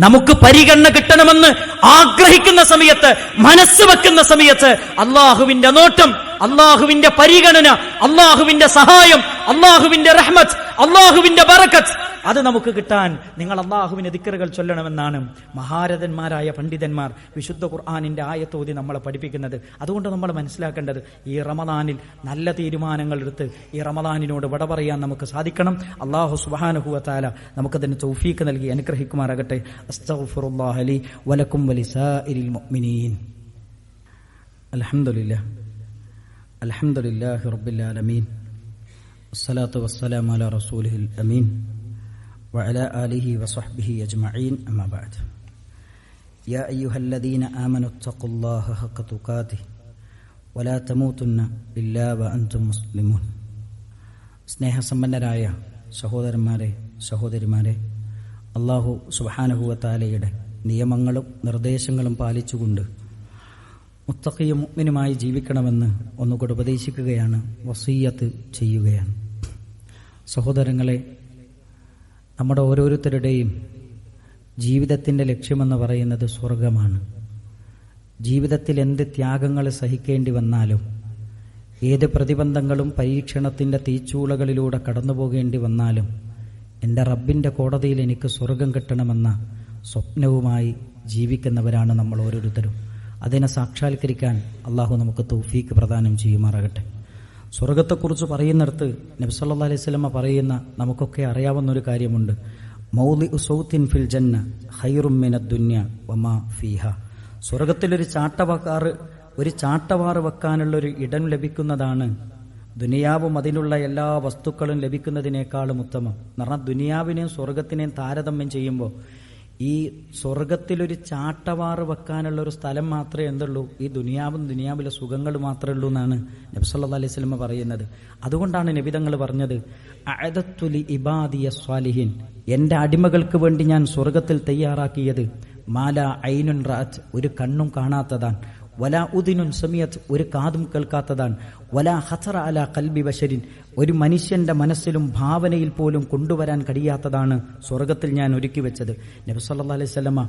നമുക്ക് പരിഗണന കിട്ടണമെന്ന് ആഗ്രഹിക്കുന്ന സമയത്ത്, മനസ്സ് വെക്കുന്ന സമയത്ത് അള്ളാഹുവിന്റെ നോട്ടം, അള്ളാഹുവിന്റെ പരിഗണന, അള്ളാഹുവിന്റെ സഹായം, അള്ളാഹുവിന്റെ റഹ്മത്ത്, അള്ളാഹുവിന്റെ ബറക്കത്ത്, അത് നമുക്ക് കിട്ടാൻ നിങ്ങൾ അള്ളാഹുവിന്റെ ദിക്റുകൾ ചൊല്ലണമെന്നാണ് മഹാരഥന്മാരായ പണ്ഡിതന്മാർ വിശുദ്ധ ഖുർആനിന്റെ ആയത്തോതി നമ്മളെ പഠിപ്പിക്കുന്നത്. അതുകൊണ്ട് നമ്മൾ മനസ്സിലാക്കേണ്ടത്, ഈ റമദാനിൽ നല്ല തീരുമാനങ്ങൾ എടുത്ത് ഈ റമദാനിനോട് വിട പറയാൻ നമുക്ക് സാധിക്കണം. അല്ലാഹു സുബ്ഹാനഹു വ തആല നമുക്കതിന് തൗഫീഖ് നൽകി അനുഗ്രഹിക്കുമാറാകട്ടെ. അസ്തഗ്ഫിറുല്ലാഹ ലി വലക്കും വലിസാഇരിൽ മുഅ്മിനീൻ. അൽഹംദുലില്ലാഹി റബ്ബിൽ ആലമീൻ. വസ്സലാത്തു വസ്സലാമു അലാ റസൂലിഹിൽ അമീൻ وعلى آله وصحبه أجمعين. أما بعد، يا أيها الذين آمنوا اتقوا الله حق تقاته ولا تموتن إلا وأنتم مسلمون. സ്നേഹസമ്പന്നരായ സഹോദരന്മാരെ, സഹോദരിമാരെ, അല്ലാഹു സുബ്ഹാനഹു വ തആലയുടെ നിയമങ്ങളും നിർദ്ദേശങ്ങളും പാലിച്ചുകൊണ്ട് മുത്തഖിയും മുഅ്മിനുമായി ജീവിക്കണമെന്ന് ഒന്നുകൂടെ ഉപദേശിക്കുകയാണ്, വസിയ്യത്ത് ചെയ്യുകയാണ്. സഹോദരങ്ങളെ, നമ്മുടെ ഓരോരുത്തരുടെയും ജീവിതത്തിൻ്റെ ലക്ഷ്യമെന്ന് പറയുന്നത് സ്വർഗമാണ്. ജീവിതത്തിൽ എന്ത് ത്യാഗങ്ങൾ സഹിക്കേണ്ടി വന്നാലും, ഏത് പ്രതിബന്ധങ്ങളും പരീക്ഷണത്തിൻ്റെ തീച്ചൂളകളിലൂടെ കടന്നു പോകേണ്ടി വന്നാലും, എൻ്റെ റബ്ബിൻ്റെ കോടതിയിൽ എനിക്ക് സ്വർഗം കിട്ടണമെന്ന സ്വപ്നവുമായി ജീവിക്കുന്നവരാണ് നമ്മൾ ഓരോരുത്തരും. അതിനെ സാക്ഷാത്കരിക്കാൻ അള്ളാഹു നമുക്ക് തൗഫീക്ക് പ്രദാനം ചെയ്യുമാറാകട്ടെ. സ്വർഗത്തെക്കുറിച്ച് പറയുന്നിടത്ത് നബി സല്ലല്ലാഹു അലൈഹി വസല്ലമ പറയുന്ന നമുക്കൊക്കെ അറിയാവുന്നൊരു കാര്യമുണ്ട്, മൗളിഉ സൗത്തിൻ ഫിൽ ജന്ന ഖൈറും മിനദ് ദുനിയ വമാ ഫീഹാ. സ്വർഗത്തിലൊരു ചാട്ടവാറ് വെക്കാനുള്ളൊരു ഇടം ലഭിക്കുന്നതാണ് ദുനിയാവും അതിനുള്ള എല്ലാ വസ്തുക്കളും ലഭിക്കുന്നതിനേക്കാളും ഉത്തമം. എന്ന് പറഞ്ഞാൽ ദുനിയാവിനെയും സ്വർഗത്തിനെയും താരതമ്യം ചെയ്യുമ്പോൾ ഈ സ്വർഗത്തിലൊരു ചാട്ടവാറ് വെക്കാനുള്ള ഒരു സ്ഥലം മാത്രമേ എന്തുള്ളൂ, ഈ ദുനിയാവിലെ സുഖങ്ങൾ മാത്രമേ ഉള്ളൂ എന്നാണ് നബി സല്ലല്ലാഹു അലൈഹി വസല്ലം പറയുന്നത്. അതുകൊണ്ടാണ് നബി തങ്ങൾ പറഞ്ഞത്, അഅദത്തു ലി ഇബാദിയ സ്വാലിഹീൻ, എൻ്റെ അടിമകൾക്ക് വേണ്ടി ഞാൻ സ്വർഗത്തിൽ തയ്യാറാക്കിയത് മാല ഐനുൻ റഅത്ത്, ഒരു കണ്ണും കാണാത്തതാണ്, വലാ ഉദിനുൻ സമിയത്ത്, ഒരു കാതും കേൾക്കാത്തതാണ്, വലാ ഖതറ അലാ ഖൽബി ബശരിൻ, ഒരു മനുഷ്യന്റെ മനസ്സിലും ഭാവനയിൽ പോലും കൊണ്ടുവരാൻ കഴിയാത്തതാണ് സ്വർഗത്തിൽ ഞാൻ ഒരുക്കി വെച്ചത്. നബി സല്ലല്ലാഹു അലൈഹി വസല്ലമ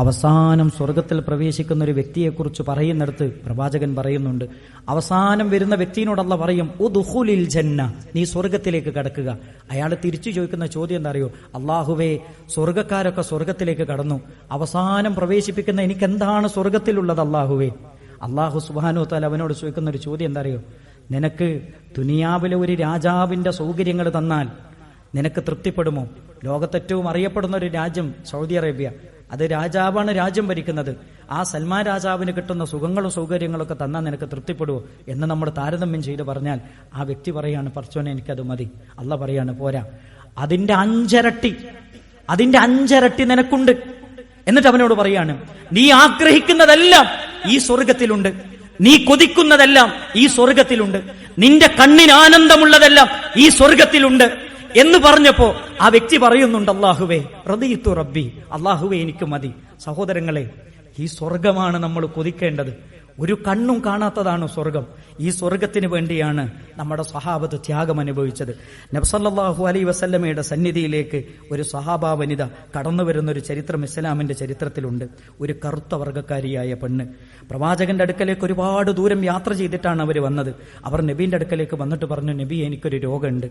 അവസാനം സ്വർഗത്തിൽ പ്രവേശിക്കുന്ന ഒരു വ്യക്തിയെക്കുറിച്ച് പറയുന്നിടത്ത് പ്രവാചകൻ പറയുന്നുണ്ട്, അവസാനം വരുന്ന വ്യക്തിയോട് അല്ലാഹു പറയും, ഉദ്ഖുലിൽ ജന്ന, നീ സ്വർഗത്തിലേക്ക് കടക്കുക. അയാൾ തിരിച്ചു ചോദിക്കുന്ന ചോദ്യം എന്താ അറിയോ? അല്ലാഹുവേ, സ്വർഗക്കാരൊക്കെ സ്വർഗത്തിലേക്ക് കടന്നു, അവസാനം പ്രവേശിപ്പിക്കുന്ന എനിക്കെന്താണ് സ്വർഗത്തിലുള്ളത് അല്ലാഹുവേ? അല്ലാഹു സുബ്ഹാനഹു വ തആല അവനോട് ചോദിക്കുന്ന ഒരു ചോദ്യം എന്താ അറിയോ? നിനക്ക് ദുനിയാവിലെ ഒരു രാജാവിന്റെ സൗകര്യങ്ങൾ തന്നാൽ നിനക്ക് തൃപ്തിപ്പെടുമോ? ലോകത്തേറ്റവും അറിയപ്പെടുന്ന ഒരു രാജ്യം സൗദി അറേബ്യ, അത് രാജാവാണ് രാജ്യം ഭരിക്കുന്നത്. ആ സൽമാൻ രാജാവിന് കിട്ടുന്ന സുഖങ്ങളും സൗകര്യങ്ങളൊക്കെ തന്നാൽ നിനക്ക് തൃപ്തിപ്പെടുവോ എന്ന് നമ്മൾ താരതമ്യം ചെയ്ത് പറഞ്ഞാൽ ആ വ്യക്തി പറയാണ്, പടച്ചോനെ എനിക്കത് മതി. അല്ലാഹു പറയാണ്, പോരാ, അതിന്റെ അഞ്ചരട്ടി നിനക്കുണ്ട്. എന്നിട്ട് അവനോട് പറയാണ്, നീ ആഗ്രഹിക്കുന്നതെല്ലാം ഈ സ്വർഗത്തിലുണ്ട്, നീ കൊതിക്കുന്നതെല്ലാം ഈ സ്വർഗത്തിലുണ്ട്, നിന്റെ കണ്ണിന് ആനന്ദമുള്ളതെല്ലാം ഈ സ്വർഗത്തിലുണ്ട് എന്ന് പറഞ്ഞപ്പോ ആ വ്യക്തി പറയുന്നുണ്ട്, അല്ലാഹുവേ റദിയതു റബ്ബി, അല്ലാഹുവേ എനിക്ക് മതി. സഹോദരങ്ങളെ, ഈ സ്വർഗമാണ് നമ്മൾ കൊതിക്കേണ്ടത്. ഒരു കണ്ണും കാണാത്തതാണ് സ്വർഗം. ഈ സ്വർഗത്തിന് വേണ്ടിയാണ് നമ്മുടെ സ്വഹാബത്ത് ത്യാഗം അനുഭവിച്ചത്. നബി സല്ലല്ലാഹു അലൈഹി വസല്ലമയുടെ സന്നിധിയിലേക്ക് ഒരു സ്വഹാബ വനിത കടന്നു വരുന്ന ഒരു ചരിത്രം ഇസ്ലാമിന്റെ ചരിത്രത്തിലുണ്ട്. ഒരു കറുത്ത വർഗ്ഗക്കാരിയായ പെണ്ണ് പ്രവാചകന്റെ അടുക്കലേക്ക് ഒരുപാട് ദൂരം യാത്ര ചെയ്തിട്ടാണ് അവർ വന്നത്. അവർ നബീന്റെ അടുക്കലേക്ക് വന്നിട്ട് പറഞ്ഞു, നബി, എനിക്കൊരു രോഗമുണ്ട്,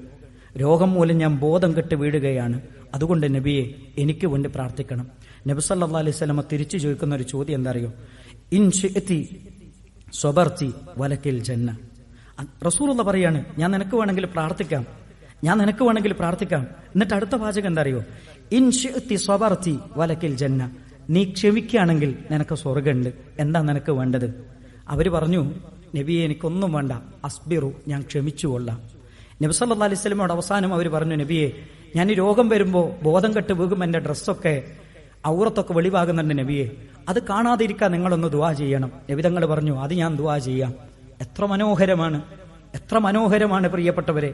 രോഗം മൂലം ഞാൻ ബോധം കെട്ട് വീഴുകയാണ്, അതുകൊണ്ട് നബിയെ എനിക്ക് വേണ്ടി പ്രാർത്ഥിക്കണം. നബി സല്ലല്ലാഹു അലൈഹി വസല്ലമ തിരിച്ചു ചോദിക്കുന്ന ഒരു ചോദ്യം എന്താ അറിയോ? ഇൻ ശിഅതി സ്വബർതി വലക്കിൽ ജന്ന. റസൂലുള്ള പറയാണ്, ഞാൻ നിനക്ക് വേണമെങ്കിൽ പ്രാർത്ഥിക്കാം, ഞാൻ നിനക്ക് വേണമെങ്കിൽ പ്രാർത്ഥിക്കാം. എന്നിട്ട് അടുത്ത വാചകം എന്താ അറിയോ? ഇൻ ശിഅതി സ്വബർതി വലക്കിൽ ജന്ന. നീ ക്ഷമിക്കുകയാണെങ്കിൽ നിനക്ക് സ്വർഗമുണ്ട്, എന്താ നിനക്ക് വേണ്ടത്? അവര് പറഞ്ഞു, നബിയെ എനിക്കൊന്നും വേണ്ട, അസ്ബിറു, ഞാൻ ക്ഷമിച്ചുകൊള്ളാം. നബി സല്ലല്ലാഹു അലൈഹി വസല്ലമയോട് അവസാനം അവർ പറഞ്ഞു, നബിയെ, ഞാൻ ഈ രോഗം വരുമ്പോൾ ബോധം കെട്ട് വീകും, എന്റെ ഡ്രസ്സൊക്കെ ഔറത്തൊക്കെ വെളിവാകുന്നുണ്ട് നബിയെ, അത് കാണാതിരിക്കാൻ നിങ്ങളൊന്ന് ദുആ ചെയ്യണം. നബി തങ്ങൾ പറഞ്ഞു, അത് ഞാൻ ദുആ ചെയ്യാം. എത്ര മനോഹരമാണ്, എത്ര മനോഹരമാണ് പ്രിയപ്പെട്ടവരെ.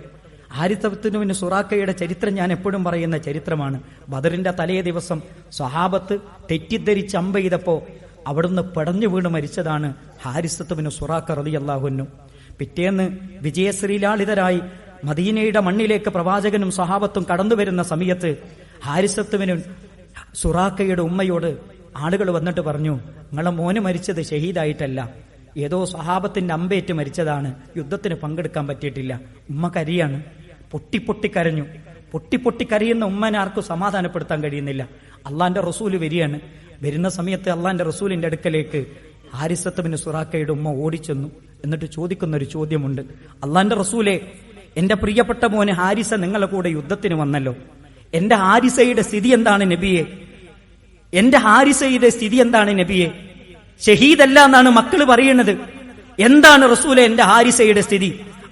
ഹാരിസത്ത് ബിൻ സുറാഖയുടെ ചരിത്രം ഞാൻ എപ്പോഴും പറയുന്ന ചരിത്രമാണ്. ബദറിന്റെ തലേ ദിവസം സ്വഹാബത്ത് തെറ്റിദ്ധരിച്ച് അമ്പെയ്തപ്പോ അവിടുന്ന് പടഞ്ഞു വീണ് മരിച്ചതാണ് ഹാരിസത്ത് ബിൻ സുറാഖ റളിയല്ലാഹു അൻഹു. പിറ്റേന്ന് വിജയശ്രീലാളിതരായി മദീനയുടെ മണ്ണിലേക്ക് പ്രവാചകനും സ്വഹാബത്തും കടന്നുവരുന്ന സമയത്ത് ഹാരിസത്ത് ബിൻ സുറാഖയുടെ ഉമ്മയോട് ആളുകൾ വന്നിട്ട് പറഞ്ഞു, നിങ്ങളെ മോന് മരിച്ചത് ഷഹീദായിട്ടല്ല, ഏതോ സ്വഹാബത്തിന്റെ അമ്പേറ്റ് മരിച്ചതാണ്, യുദ്ധത്തിന് പങ്കെടുക്കാൻ പറ്റിയിട്ടില്ല. ഉമ്മ കരിയാണ്, പൊട്ടിപ്പൊട്ടിക്കരഞ്ഞു. പൊട്ടിപ്പൊട്ടിക്കരയുന്ന ഉമ്മനെ ആർക്കും സമാധാനപ്പെടുത്താൻ കഴിയുന്നില്ല. അള്ളാന്റെ റസൂല് വരികയാണ്. വരുന്ന സമയത്ത് അള്ളാന്റെ റസൂലിന്റെ അടുക്കലേക്ക് ഹാരിസത്ത് ബിൻ സുറാഖയുടെ ഉമ്മ ഓടിച്ചെന്നു. എന്നിട്ട് ചോദിക്കുന്ന ഒരു ചോദ്യമുണ്ട്, അള്ളാന്റെ റസൂലെ, എന്റെ പ്രിയപ്പെട്ട മോന് ഹാരിസ നിങ്ങളെ കൂടെ യുദ്ധത്തിന് വന്നല്ലോ, എന്റെ ഹാരിസയുടെ സ്ഥിതി എന്താണ് നബിയെ? എന്റെ ഹാരിസയുടെ സ്ഥിതി എന്താണ് നബിയെ? ഷഹീദല്ല എന്നാണ് മക്കള് പറയുന്നത്. എന്താണ് റസൂലെ എന്റെ ഹാരിസയുടെ സ്ഥിതി?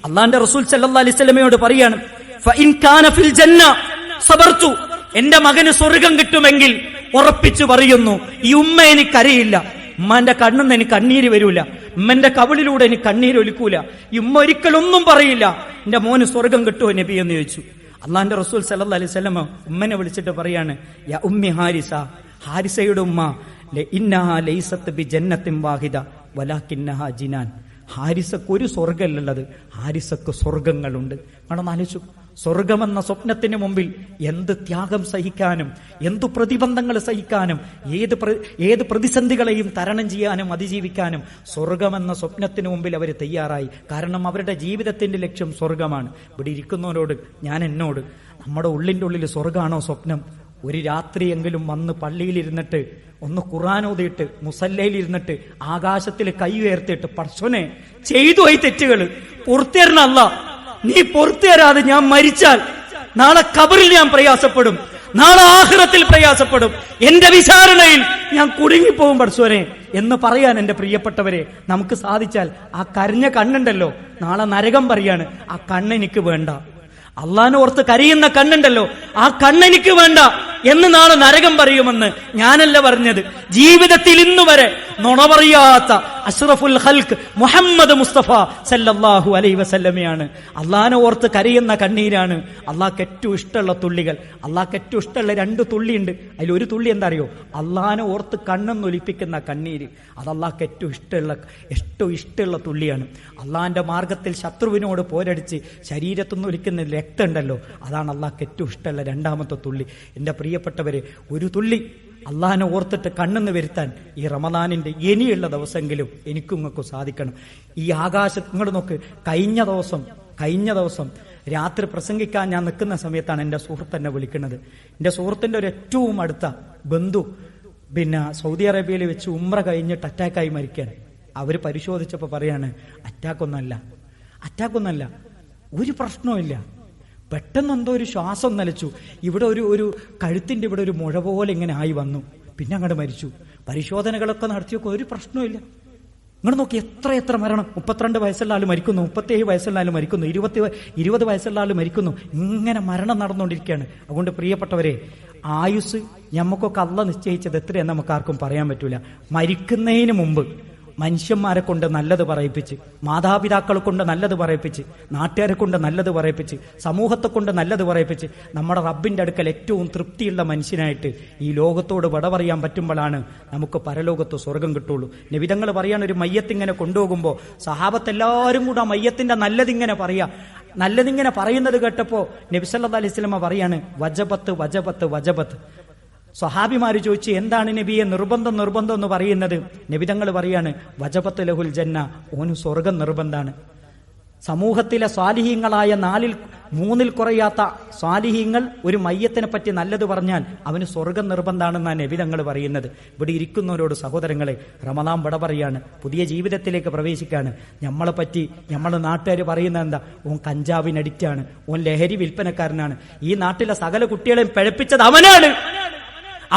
അള്ളാന്റെ റസൂൽ സല്ലല്ലാഹു അലൈഹി വസല്ലമയോട് പറയാണ്, ഫഇൻ കാന ഫിൽ ജന്ന സബർതു, എന്റെ മകന് സ്വർഗം കിട്ടുമെങ്കിൽ ഉറപ്പിച്ചു പറയുന്നു, ഈ ഉമ്മ എനിക്കറിയില്ല, ഉമ്മാന്റെ കണ്ണെന്ന് എനിക്ക് കണ്ണീര് വരൂല, ഉമ്മന്റെ കവിളിലൂടെ എനിക്ക് കണ്ണീര് ഒലിക്കൂല, ഈ ഉമ്മ ഒരിക്കലൊന്നും പറയില്ല, എന്റെ മോന് സ്വർഗം കിട്ടുമോ നബി എന്ന് ചോദിച്ചു. അള്ളാന്റെ റസൂൽ സല്ലല്ലാഹു അലൈഹി വസല്ലമ ഉമ്മനെ വിളിച്ചിട്ട് പറയാണ്, യാ ഉമ്മി ഹാരിസ, ഹാരിസയുടെ ഉമ്മ, ഇന്നഹാ ലൈസത്ത് ബി ജന്നത്തിൻ വാഹിദ വലാകിന്നഹാ ജിനാൻ. ഹാരിസക്ക് ഒരു സ്വർഗമല്ലുള്ളത്, ഹാരിസക്ക് സ്വർഗങ്ങളുണ്ട്. ആണെന്ന് ആലോചിച്ചു. സ്വർഗമെന്ന സ്വപ്നത്തിന് മുമ്പിൽ എന്ത് ത്യാഗം സഹിക്കാനും, എന്തു പ്രതിബന്ധങ്ങൾ സഹിക്കാനും, ഏത് പ്രതിസന്ധികളെയും തരണം ചെയ്യാനും അതിജീവിക്കാനും സ്വർഗമെന്ന സ്വപ്നത്തിന് മുമ്പിൽ അവർ തയ്യാറായി. കാരണം അവരുടെ ജീവിതത്തിന്റെ ലക്ഷ്യം സ്വർഗമാണ്. ഇവിടെ ഇരിക്കുന്നവരോട് എന്നോട് നമ്മുടെ ഉള്ളിന്റെ ഉള്ളിൽ സ്വർഗമാണോ സ്വപ്നം? ഒരു രാത്രിയെങ്കിലും വന്ന് പള്ളിയിലിരുന്നിട്ട് ഒന്ന് ഖുർആൻ ഓതിയിട്ട് മുസല്ലയിലിരുന്നിട്ട് ആകാശത്തിൽ കൈ ഉയർത്തിയിട്ട്, പടച്ചോനെ ചെയ്തു ഈ തെറ്റുകൾ പുറത്തേരണ അല്ലാ, നീ പുറത്തു തരാതെ ഞാൻ മരിച്ചാൽ നാളെ ഖബറിൽ ഞാൻ പ്രയാസപ്പെടും, നാളെ ആഖിറത്തിൽ പ്രയാസപ്പെടും, എന്റെ വിചാരണയിൽ ഞാൻ കുടുങ്ങിപ്പോകും പടച്ചോനെ എന്ന് പറയാൻ എന്റെ പ്രിയപ്പെട്ടവരെ നമുക്ക് സാധിച്ചാൽ, ആ കരഞ്ഞ കണ്ണുണ്ടല്ലോ, നാളെ നരകം പറയാണ്, ആ കണ്ണെനിക്ക് വേണ്ട. അള്ളാനെ ഓർത്ത് കരയുന്ന കണ്ണുണ്ടല്ലോ, ആ കണ്ണെനിക്ക് വേണ്ട എന്ന് നാളെ നരകം പറയുമെന്ന് ഞാനല്ല പറഞ്ഞത്. ജീവിതത്തിൽ ഇന്നുവരെ നുണ പറയാത്ത അഷ്റഫുൽ ഖൽഖ് മുഹമ്മദ് മുസ്തഫ സല്ലല്ലാഹു അലൈഹി വസല്ലമയാണ്. അള്ളാനെ ഓർത്ത് കരയുന്ന കണ്ണീരാണ് അള്ളാഹ്ക്ക് ഏറ്റവും ഇഷ്ടമുള്ള തുള്ളികൾ. അള്ളാഹ്ക്ക് ഏറ്റവും ഇഷ്ടമുള്ള 2 തുള്ളിയുണ്ട്. അതിലൊരു തുള്ളി എന്താ അറിയോ? അള്ളാനെ ഓർത്ത് കണ്ണെന്നൊലിപ്പിക്കുന്ന കണ്ണീര്. അത് അള്ളാഹ്ക്ക് ഏറ്റവും ഇഷ്ടമുള്ള തുള്ളിയാണ്. അള്ളാന്റെ മാർഗത്തിൽ ശത്രുവിനോട് പോരടിച്ച് ശരീരത്തുനിന്ന് ഒലിക്കുന്ന രക്തം ഉണ്ടല്ലോ, അതാണ് അള്ളാഹ്ക്ക് ഏറ്റവും ഇഷ്ടമുള്ള 2ാമത്തെ തുള്ളി. എന്റെ പ്രിയപ്പെട്ടവരെ, ഒരു തുള്ളി അള്ളാഹിനെ ഓർത്തിട്ട് കണ്ണെന്ന് വരുത്താൻ ഈ റമദാനിന്റെ ഇനിയുള്ള ദിവസമെങ്കിലും എനിക്കും ഇങ്ങൾക്കും സാധിക്കണം. ഈ ആകാശത്ത് നിങ്ങൾ നോക്ക്, കഴിഞ്ഞ ദിവസം രാത്രി പ്രസംഗിക്കാൻ ഞാൻ നിൽക്കുന്ന സമയത്താണ് എന്റെ സുഹൃത്ത് എന്നെ വിളിക്കുന്നത്. എന്റെ സുഹൃത്തിന്റെ ഒരു ഏറ്റവും അടുത്ത ബന്ധു സൗദി അറേബ്യയിൽ വെച്ച് ഉംറ കഴിഞ്ഞിട്ട് അറ്റാക്കായി മരിക്കാൻ. അവര് പരിശോധിച്ചപ്പോ പറയാണ്, അറ്റാക്കൊന്നല്ല, ഒരു പ്രശ്നവുമില്ല, പെട്ടെന്ന് എന്തോ ഒരു ശ്വാസം നിലച്ചു, ഇവിടെ ഒരു കഴുത്തിന്റെ ഇവിടെ ഒരു മുഴ പോലെ ഇങ്ങനെ ആയി വന്നു, പിന്നെ അങ്ങോട്ട് മരിച്ചു. പരിശോധനകളൊക്കെ നടത്തിയൊക്കെ ഒരു പ്രശ്നമില്ല. നിങ്ങൾ നോക്കി, എത്ര മരണം. 32 വയസ്സുള്ള ആൾ മരിക്കുന്നു, 37 വയസ്സുള്ള ആൾ മരിക്കുന്നു, 20 വയസ്സുള്ള ആൾ മരിക്കുന്നു. ഇങ്ങനെ മരണം നടന്നുകൊണ്ടിരിക്കുകയാണ്. അതുകൊണ്ട് പ്രിയപ്പെട്ടവരെ, ആയുസ് നമുക്കൊക്കെ അള്ളാഹ് നിശ്ചയിച്ചത് എത്രയെന്ന് നമുക്ക് ആർക്കും പറയാൻ പറ്റൂല. മനുഷ്യന്മാരെ കൊണ്ട് നല്ലത് പറയിപ്പിച്ച്, മാതാപിതാക്കളെ കൊണ്ട് നല്ലത് പറയിപ്പിച്ച്, നാട്ടുകാരെ കൊണ്ട് നല്ലത് പറയിപ്പിച്ച്, സമൂഹത്തെ കൊണ്ട് നല്ലത് പറയിപ്പിച്ച് നമ്മുടെ റബ്ബിന്റെ അടുക്കൽ ഏറ്റവും തൃപ്തിയുള്ള മനുഷ്യനായിട്ട് ഈ ലോകത്തോട് വിട പറയാൻ പറ്റുമ്പോഴാണ് നമുക്ക് പരലോകത്ത് സ്വർഗം കിട്ടുള്ളൂ. നബിതങ്ങൾ പറയാണ്, ഒരു മയ്യത്തിങ്ങനെ കൊണ്ടുപോകുമ്പോൾ സഹാബത്തെല്ലാവരും കൂടെ ആ മയ്യത്തിന്റെ നല്ലതിങ്ങനെ പറയാ. നല്ലതിങ്ങനെ പറയുന്നത് കേട്ടപ്പോ നബി സല്ലല്ലാഹു അലൈഹി വസല്ലം പറയാണ്, വജബത്ത് വജബത്ത് വജബത്ത്. സ്വഹാബിമാര് ചോദിച്ചു, എന്താണ് നബിയെ നിർബന്ധം നിർബന്ധം എന്ന് പറയുന്നത്? നബിതങ്ങൾ പറയാണ്, വജബത്ത് ലഹുൽ ജന്ന, ഓന് സ്വർഗം നിർബന്ധാണ്. സമൂഹത്തിലെ സ്വാലിഹീങ്ങളായ 3-ൽ കുറയാത്ത സ്വാലിഹീങ്ങൾ ഒരു മയ്യത്തിനെ പറ്റി നല്ലത് പറഞ്ഞാൽ അവന് സ്വർഗം നിർബന്ധാണെന്നാണ് നബിതങ്ങൾ പറയുന്നത്. ഇവിടെ ഇരിക്കുന്നവരോട് സഹോദരങ്ങളെ, റമദാൻ വിട പറയാണ്, പുതിയ ജീവിതത്തിലേക്ക് പ്രവേശിക്കാണ്. നമ്മളെ പറ്റി നമ്മളെ നാട്ടുകാർ പറയുന്നത് എന്താ? ഓൻ കഞ്ചാവിന് അഡിക്റ്റാണ്, ഓൻ ലഹരി വിൽപ്പനക്കാരനാണ്, ഈ നാട്ടിലെ സകല കുട്ടികളെയും പിഴപ്പിച്ചത് അവനാണ്,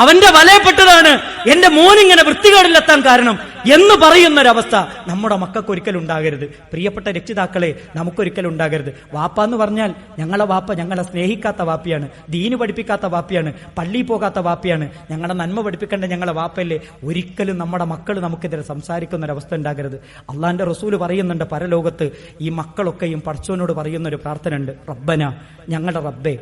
അവന്റെ വലയപ്പെട്ടതാണ്, എന്റെ മോനിങ്ങനെ വൃത്തികേടിലെത്താൻ കാരണം എന്ന് പറയുന്നൊരവസ്ഥ നമ്മുടെ മക്കൾക്ക് ഒരിക്കലും ഉണ്ടാകരുത്. പ്രിയപ്പെട്ട രക്ഷിതാക്കളെ, നമുക്കൊരിക്കലും ഉണ്ടാകരുത്. വാപ്പ എന്ന് പറഞ്ഞാൽ ഞങ്ങളെ വാപ്പ ഞങ്ങളെ സ്നേഹിക്കാത്ത വാപ്പിയാണ്, ദീന് പഠിപ്പിക്കാത്ത വാപ്പിയാണ്, പള്ളിയിൽ പോകാത്ത വാപ്പിയാണ്, ഞങ്ങളെ നന്മ പഠിപ്പിക്കേണ്ട ഞങ്ങളെ വാപ്പയല്ലേ. ഒരിക്കലും നമ്മുടെ മക്കൾ നമുക്കെതിരെ സംസാരിക്കുന്നൊരവസ്ഥ ഉണ്ടാകരുത്. അള്ളാന്റെ റസൂല് പറയുന്നുണ്ട്, പരലോകത്ത് ഈ മക്കളൊക്കെയും പടച്ചോനോട് പറയുന്നൊരു പ്രാർത്ഥന ഉണ്ട്, റബ്ബന, ഞങ്ങളുടെ റബ്ബേ,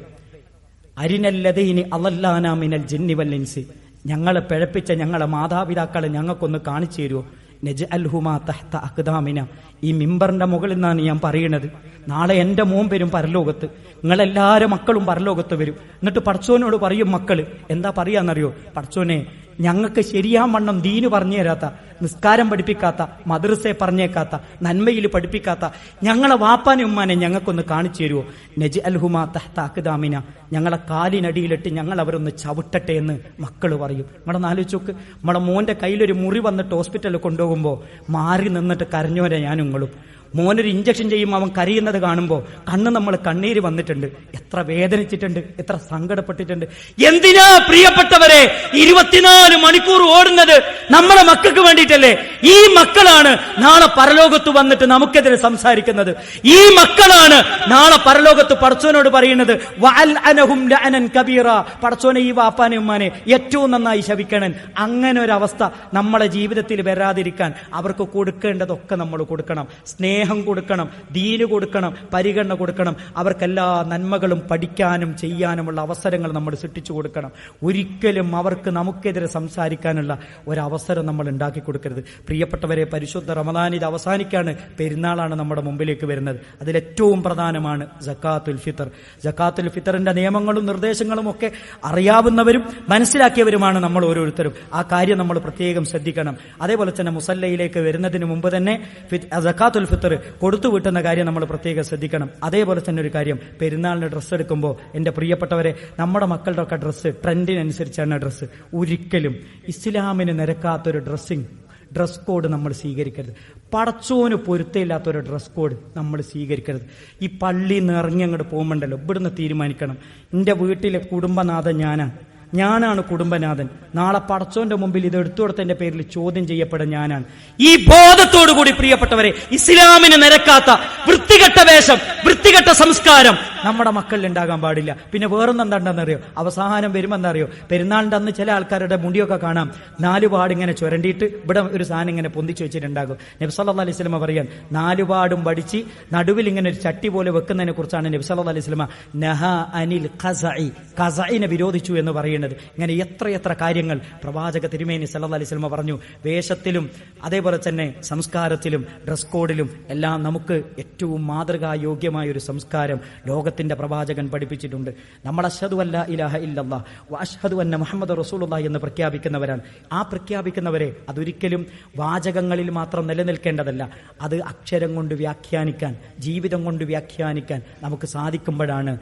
അരിനല്ലദീനി അളല്ലാനാ മിനൽ ജിന്നി വൽ ഇൻസി, ഞങ്ങളെ പിഴപ്പിച്ച ഞങ്ങളെ മാതാപിതാക്കളെ ഞങ്ങൾക്കൊന്ന് കാണിച്ചു തരുമോ? നജ്അൽഹുമാ തഹ്ത അഖ്ദാമിന, ഈ മിമ്പറിന്റെ മുകളിൽ നിന്നാണ് ഞാൻ പറയുന്നത്. നാളെ എന്റെ മോൻ വരും പരലോകത്ത്, നിങ്ങളെല്ലാവരും മക്കളും പരലോകത്ത് വരും. എന്നിട്ട് പടച്ചോനോട് പറയും മക്കള്, എന്താ പറയാന്നറിയോ? പടച്ചോനെ, ഞങ്ങൾക്ക് ശരിയാവണ്ണം ദീന് പറഞ്ഞു തരാത്ത, നിസ്കാരം പഠിപ്പിക്കാത്ത, മദ്രസയെ പറഞ്ഞേക്കാത്ത, നന്മയിൽ പഠിപ്പിക്കാത്ത ഞങ്ങളെ വാപ്പാനെ ഉമ്മാനെ ഞങ്ങൾക്കൊന്ന് കാണിച്ചു തരുമോ? നജ്അൽഹുമാ തഹ്ത അഖ്ദാമിന, ഞങ്ങളെ കാലിനടിയിലിട്ട് ഞങ്ങൾ അവരൊന്ന് ചവിട്ടട്ടെ എന്ന് മക്കള് പറയും. നമ്മളൊന്ന് ആലോചിച്ച് നോക്ക്, നമ്മുടെ മോന്റെ കയ്യിലൊരു മുറി വന്നിട്ട് ഹോസ്പിറ്റലിൽ കൊണ്ടുപോകുമ്പോൾ മാറി നിന്നിട്ട് കരഞ്ഞോരെ ഞാനും നിങ്ങളും. മോനൊരു ഇഞ്ചക്ഷൻ ചെയ്യുമ്പോൾ അവൻ കരയുന്നത് കാണുമ്പോൾ നമ്മൾ കണ്ണീര് വന്നിട്ടുണ്ട്, എത്ര വേദനിച്ചിട്ടുണ്ട്, എത്ര സങ്കടപ്പെട്ടിട്ടുണ്ട്. എന്തിനാ പ്രിയപ്പെട്ടവരെ 24 മണിക്കൂർ ഓടുന്നത്? നമ്മളെ മക്കൾക്ക് വേണ്ടിയിട്ടല്ലേ? ഈ മക്കളാണ് നാളെ പരലോകത്ത് വന്നിട്ട് നമുക്കെതിരെ സംസാരിക്കുന്നത്. ഈ മക്കളാണ് നാളെ പരലോകത്ത് പടച്ചോനോട് പറയുന്നത്, വഅൽഅനഹും ലഅനൻ കബീറ, പടച്ചോനെ ഈ വാപ്പാനെ ഉമ്മാനെ ഏറ്റവും നന്നായി ശപിക്കണം. അങ്ങനെ ഒരു അവസ്ഥ നമ്മളെ ജീവിതത്തിൽ വരാതിരിക്കാൻ അവർക്ക് കൊടുക്കേണ്ടതൊക്കെ നമ്മൾ കൊടുക്കണം. സ്നേഹം കൊടുക്കണം, ദീന് കൊടുക്കണം, പരിഗണന കൊടുക്കണം. അവർക്കെല്ലാ നന്മകളും പഠിക്കാനും ചെയ്യാനുമുള്ള അവസരങ്ങൾ നമ്മൾ സൃഷ്ടിച്ചു കൊടുക്കണം. ഒരിക്കലും അവർക്ക് നമുക്കെതിരെ സംസാരിക്കാനുള്ള ഒരവസരം നമ്മൾ ഉണ്ടാക്കി കൊടുക്കരുത്. പ്രിയപ്പെട്ടവരെ, പരിശുദ്ധ റമദാൻ ഇത് അവസാനിക്കാണ്, പെരുന്നാളാണ് നമ്മുടെ മുമ്പിലേക്ക് വരുന്നത്. അതിലേറ്റവും പ്രധാനമാണ് സക്കാത്തുൽ ഫിത്തർ. സക്കാത്തുൽ ഫിത്തറിന്റെ നിയമങ്ങളും നിർദ്ദേശങ്ങളും ഒക്കെ അറിയാവുന്നവരും മനസ്സിലാക്കിയവരുമാണ് നമ്മൾ ഓരോരുത്തരും. ആ കാര്യം നമ്മൾ പ്രത്യേകം ശ്രദ്ധിക്കണം. അതേപോലെ തന്നെ മുസല്ലയിലേക്ക് വരുന്നതിന് മുമ്പ് തന്നെ സക്കാത്തുൽ ഫിത്തർ കൊടുത്തു വിട്ടുന്ന കാര്യം നമ്മൾ പ്രത്യേകം ശ്രദ്ധിക്കണം. അതേപോലെ തന്നെ ഒരു കാര്യം, പെരുന്നാളിന് ഡ്രസ്സ് എടുക്കുമ്പോൾ എൻ്റെ പ്രിയപ്പെട്ടവരെ, നമ്മുടെ മക്കളുടെ ഒക്കെ ഡ്രസ്സ് ട്രെൻഡിനനുസരിച്ചാണ് ഡ്രസ്സ്. ഒരിക്കലും ഇസ്ലാമിന് നിരക്കാത്തൊരു ഡ്രസ് കോഡ് നമ്മൾ സ്വീകരിക്കരുത്. പടച്ചോന് പൊരുത്തയില്ലാത്തൊരു ഡ്രസ് കോഡ് നമ്മൾ സ്വീകരിക്കരുത്. ഈ പള്ളിയിൽ നിന്ന് ഇറങ്ങി അങ്ങോട്ട് പോകുമ്പോണ്ടല്ലോ, ഇവിടുന്ന് തീരുമാനിക്കണം, എൻ്റെ വീട്ടിലെ കുടുംബനാഥൻ ഞാനാണ് കുടുംബനാഥൻ. നാളെ പടച്ചോന്റെ മുമ്പിൽ ഇത് എടുത്തു കൊടുത്തതിന്റെ പേരിൽ ചോദ്യം ചെയ്യപ്പെടാൻ ഞാനാണ്. ഈ ബോധത്തോടുകൂടി പ്രിയപ്പെട്ടവരെ, ഇസ്ലാമിന് നിരക്കാത്ത വൃത്തികെട്ട വേഷം, വൃത്തികെട്ട സംസ്കാരം നമ്മുടെ മക്കളിൽ ഉണ്ടാകാൻ പാടില്ല. പിന്നെ വേറൊന്നും എന്താണെന്നറിയോ? അവസാനം വരുമെന്നറിയോ? പെരുന്നാളിന്റെ അന്ന് ചില ആൾക്കാരുടെ മുടിയൊക്കെ കാണാം 4 പാട് ഇങ്ങനെ ചുരണ്ടിയിട്ട് ഇവിടെ ഒരു സാധനം ഇങ്ങനെ പൊന്തിച്ചു വെച്ചിട്ടുണ്ടാകും. നബി സല്ലല്ലാഹു അലൈഹി വസല്ലം പറയാൻ, 4 പാടും പഠിച്ച് നടുവിൽ ഇങ്ങനെ ഒരു ചട്ടി പോലെ വെക്കുന്നതിനെ കുറിച്ചാണ് നബി സല്ലല്ലാഹു അലൈഹി വസല്ലം നഹ അനിൽ ഖസഇനെ വിരോധിച്ചു എന്ന് പറയുന്നത്. ഇങ്ങനെ എത്ര കാര്യങ്ങൾ പ്രവാചക തിരുമേനി സല്ലല്ലാഹു അലൈഹി വസല്ലം പറഞ്ഞു. വേഷത്തിലും അതേപോലെ തന്നെ സംസ്കാരത്തിലും ഡ്രസ് കോഡിലും എല്ലാം നമുക്ക് ഏറ്റവും മാതൃകായോഗ്യമായ ഒരു സംസ്കാരം ലോകത്തിന്റെ പ്രവാചകൻ പഠിപ്പിച്ചിട്ടുണ്ട്. നമ്മൾ അശ്ഹദു അല്ലാ ഇലാഹ ഇല്ലല്ലാഹ് വ അശ്ഹദു അന്ന മുഹമ്മദ് റസൂലുള്ളാഹി എന്ന് പ്രഖ്യാപിക്കുന്നവരാണ്. ആ പ്രഖ്യാപിക്കുന്നവരെ അതൊരിക്കലും വാചകങ്ങളിൽ മാത്രം നിലനിൽക്കേണ്ടതല്ല. അത് അക്ഷരം കൊണ്ട് വ്യാഖ്യാനിക്കാൻ, ജീവിതം കൊണ്ട് വ്യാഖ്യാനിക്കാൻ നമുക്ക് സാധിക്കുമ്പോഴാണ്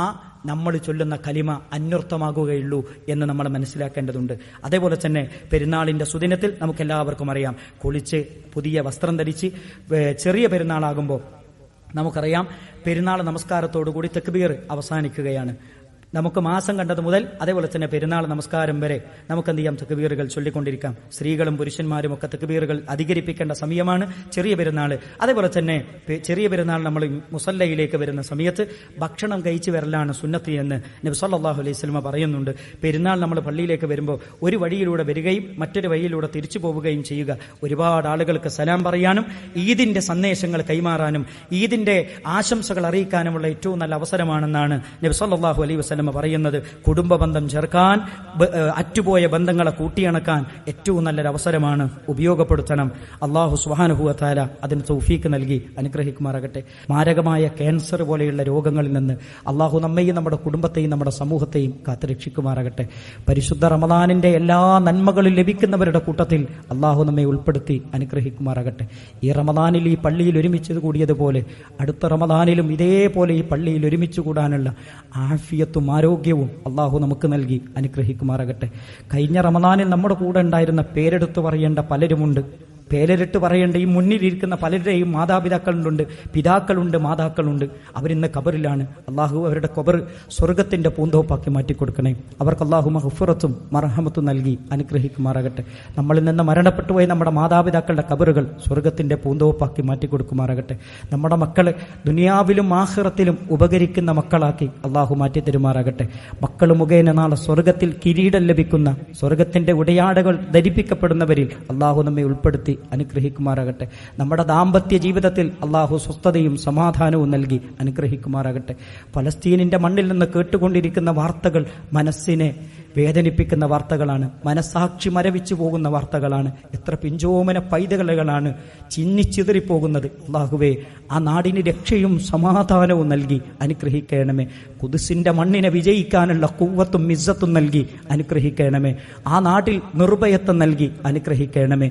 ആ നമ്മൾ ചൊല്ലുന്ന കലിമ അന്വർത്ഥമാകുകയുള്ളൂ എന്ന് നമ്മൾ മനസ്സിലാക്കേണ്ടതുണ്ട്. അതേപോലെ തന്നെ പെരുന്നാളിന്റെ സുദിനത്തിൽ നമുക്കെല്ലാവർക്കും അറിയാം, കുളിച്ച് പുതിയ വസ്ത്രം ധരിച്ച് ചെറിയ പെരുന്നാളാകുമ്പോൾ നമുക്കറിയാം പെരുന്നാൾ നമസ്കാരത്തോടുകൂടി തക്ബീർ അവസാനിക്കുകയാണ്. നമുക്ക് മാസം കണ്ടത് മുതൽ അതേപോലെ തന്നെ പെരുന്നാൾ നമസ്കാരം വരെ നമുക്ക് എന്ത് ചെയ്യാം, തക്ബീറുകൾ ചൊല്ലിക്കൊണ്ടിരിക്കാം. സ്ത്രീകളും പുരുഷന്മാരും ഒക്കെ തക്ബീറുകൾ അധികരിപ്പിക്കേണ്ട സമയമാണ് ചെറിയ പെരുന്നാൾ. അതേപോലെ തന്നെ ചെറിയ പെരുന്നാൾ നമ്മൾ മുസല്ലയിലേക്ക് വരുന്ന സമയത്ത് ഭക്ഷണം കഴിച്ചു വരലാണ് സുന്നത്ത് എന്ന് നബി സല്ലല്ലാഹു അലൈഹി വസല്ലം പറയുന്നുണ്ട്. പെരുന്നാൾ നമ്മൾ പള്ളിയിലേക്ക് വരുമ്പോൾ ഒരു വഴിയിലൂടെ വരികയും മറ്റൊരു വഴിയിലൂടെ തിരിച്ചു പോവുകയും ചെയ്യുക. ഒരുപാട് ആളുകൾക്ക് സലാം പറയാനും ഈദിന്റെ സന്ദേശങ്ങൾ കൈമാറാനും ഈദിന്റെ ആശംസകൾ അറിയിക്കാനുമുള്ള ഏറ്റവും നല്ല അവസരമാണെന്നാണ് നബി സല്ലല്ലാഹു അലൈഹി വസല്ലം പറയുന്നത്. കുടുംബ ബന്ധം ചേർക്കാൻ, അറ്റുപോയ ബന്ധങ്ങളെ കൂട്ടിയണക്കാൻ ഏറ്റവും നല്ലൊരു അവസരമാണ്, ഉപയോഗപ്പെടുത്തണം. അല്ലാഹു സുബ്ഹാനഹു വ തആല അതിന് തൗഫീക്ക് നൽകി അനുഗ്രഹിക്കുമാറാകട്ടെ. മാരകമായ ക്യാൻസർ പോലെയുള്ള രോഗങ്ങളിൽ നിന്ന് അല്ലാഹു നമ്മയും നമ്മുടെ കുടുംബത്തെയും നമ്മുടെ സമൂഹത്തെയും കാത്തുരക്ഷിക്കുമാറാകട്ടെ. പരിശുദ്ധ റമദാനിന്റെ എല്ലാ നന്മകളും ലഭിക്കുന്നവരുടെ കൂട്ടത്തിൽ അല്ലാഹു നമ്മെ ഉൾപ്പെടുത്തി അനുഗ്രഹിക്കുമാറാകട്ടെ. ഈ റമദാനിൽ ഈ പള്ളിയിൽ ഒരുമിച്ച് കൂടിയതുപോലെ അടുത്ത റമദാനിലും ഇതേപോലെ ഈ പള്ളിയിൽ ഒരുമിച്ച് കൂടാനുള്ള ആഫിയത്തും ആരോഗ്യവും അല്ലാഹു നമുക്ക് നൽകി അനുഗ്രഹിക്കുമാറാകട്ടെ. കഴിഞ്ഞ റമദാനിൽ നമ്മുടെ കൂടെ ഉണ്ടായിരുന്ന പേരെടുത്ത് പറയേണ്ട പലരുമുണ്ട്. പേരിട്ട് പറയേണ്ട ഈ മുന്നിലിരിക്കുന്ന പലരുടെയും മാതാപിതാക്കളുണ്ട്, പിതാക്കളുണ്ട്, മാതാക്കളുണ്ട്. അവരിന്ന് ഖബറിലാണ്. അള്ളാഹു അവരുടെ ഖബർ സ്വർഗത്തിന്റെ പൂന്തോപ്പാക്കി മാറ്റിക്കൊടുക്കണേ. അവർക്ക് അള്ളാഹു മഗ്ഫിറത്തും മർഹമത്തും നൽകി അനുഗ്രഹിക്കുമാറാകട്ടെ. നമ്മളിൽ നിന്ന് മരണപ്പെട്ടു പോയ നമ്മുടെ മാതാപിതാക്കളുടെ ഖബറുകൾ സ്വർഗത്തിന്റെ പൂന്തോപ്പാക്കി മാറ്റിക്കൊടുക്കുമാറാകട്ടെ. നമ്മുടെ മക്കളെ ദുനിയാവിലും ആഖിറത്തിലും ഉപകരിക്കുന്ന മക്കളാക്കി അള്ളാഹു മാറ്റി തരുമാറാകട്ടെ. മക്കൾ മുഖേന നാളെ സ്വർഗത്തിൽ കിരീടം ലഭിക്കുന്ന, സ്വർഗത്തിന്റെ ഉടയാടകൾ ധരിപ്പിക്കപ്പെടുന്നവരിൽ അള്ളാഹു നമ്മെ ഉൾപ്പെടുത്തി അനുഗ്രഹിക്കുമാറാകട്ടെ. നമ്മുടെ ദാമ്പത്യ ജീവിതത്തിൽ അള്ളാഹു സ്വസ്ഥതയും സമാധാനവും നൽകി അനുഗ്രഹിക്കുമാറാകട്ടെ. ഫലസ്തീനിന്റെ മണ്ണിൽ നിന്ന് കേട്ടുകൊണ്ടിരിക്കുന്ന വാർത്തകൾ മനസ്സിനെ വേദനിപ്പിക്കുന്ന വാർത്തകളാണ്, മനസാക്ഷി മരവിച്ചു പോകുന്ന വാർത്തകളാണ്. എത്ര പിഞ്ചോമന പൈതകളാണ് ചിന്നിച്ചിതറിപ്പോകുന്നത്. അല്ലാഹുവേ, ആ നാടിന് രക്ഷയും സമാധാനവും നൽകി അനുഗ്രഹിക്കണമേ. ഖുദ്സിന്റെ മണ്ണിനെ വിജയിക്കാനുള്ള ഖുവ്വത്തും ഇസ്സത്തും നൽകി അനുഗ്രഹിക്കണമേ. ആ നാട്ടിൽ നിർഭയത്വം നൽകി അനുഗ്രഹിക്കണമേ.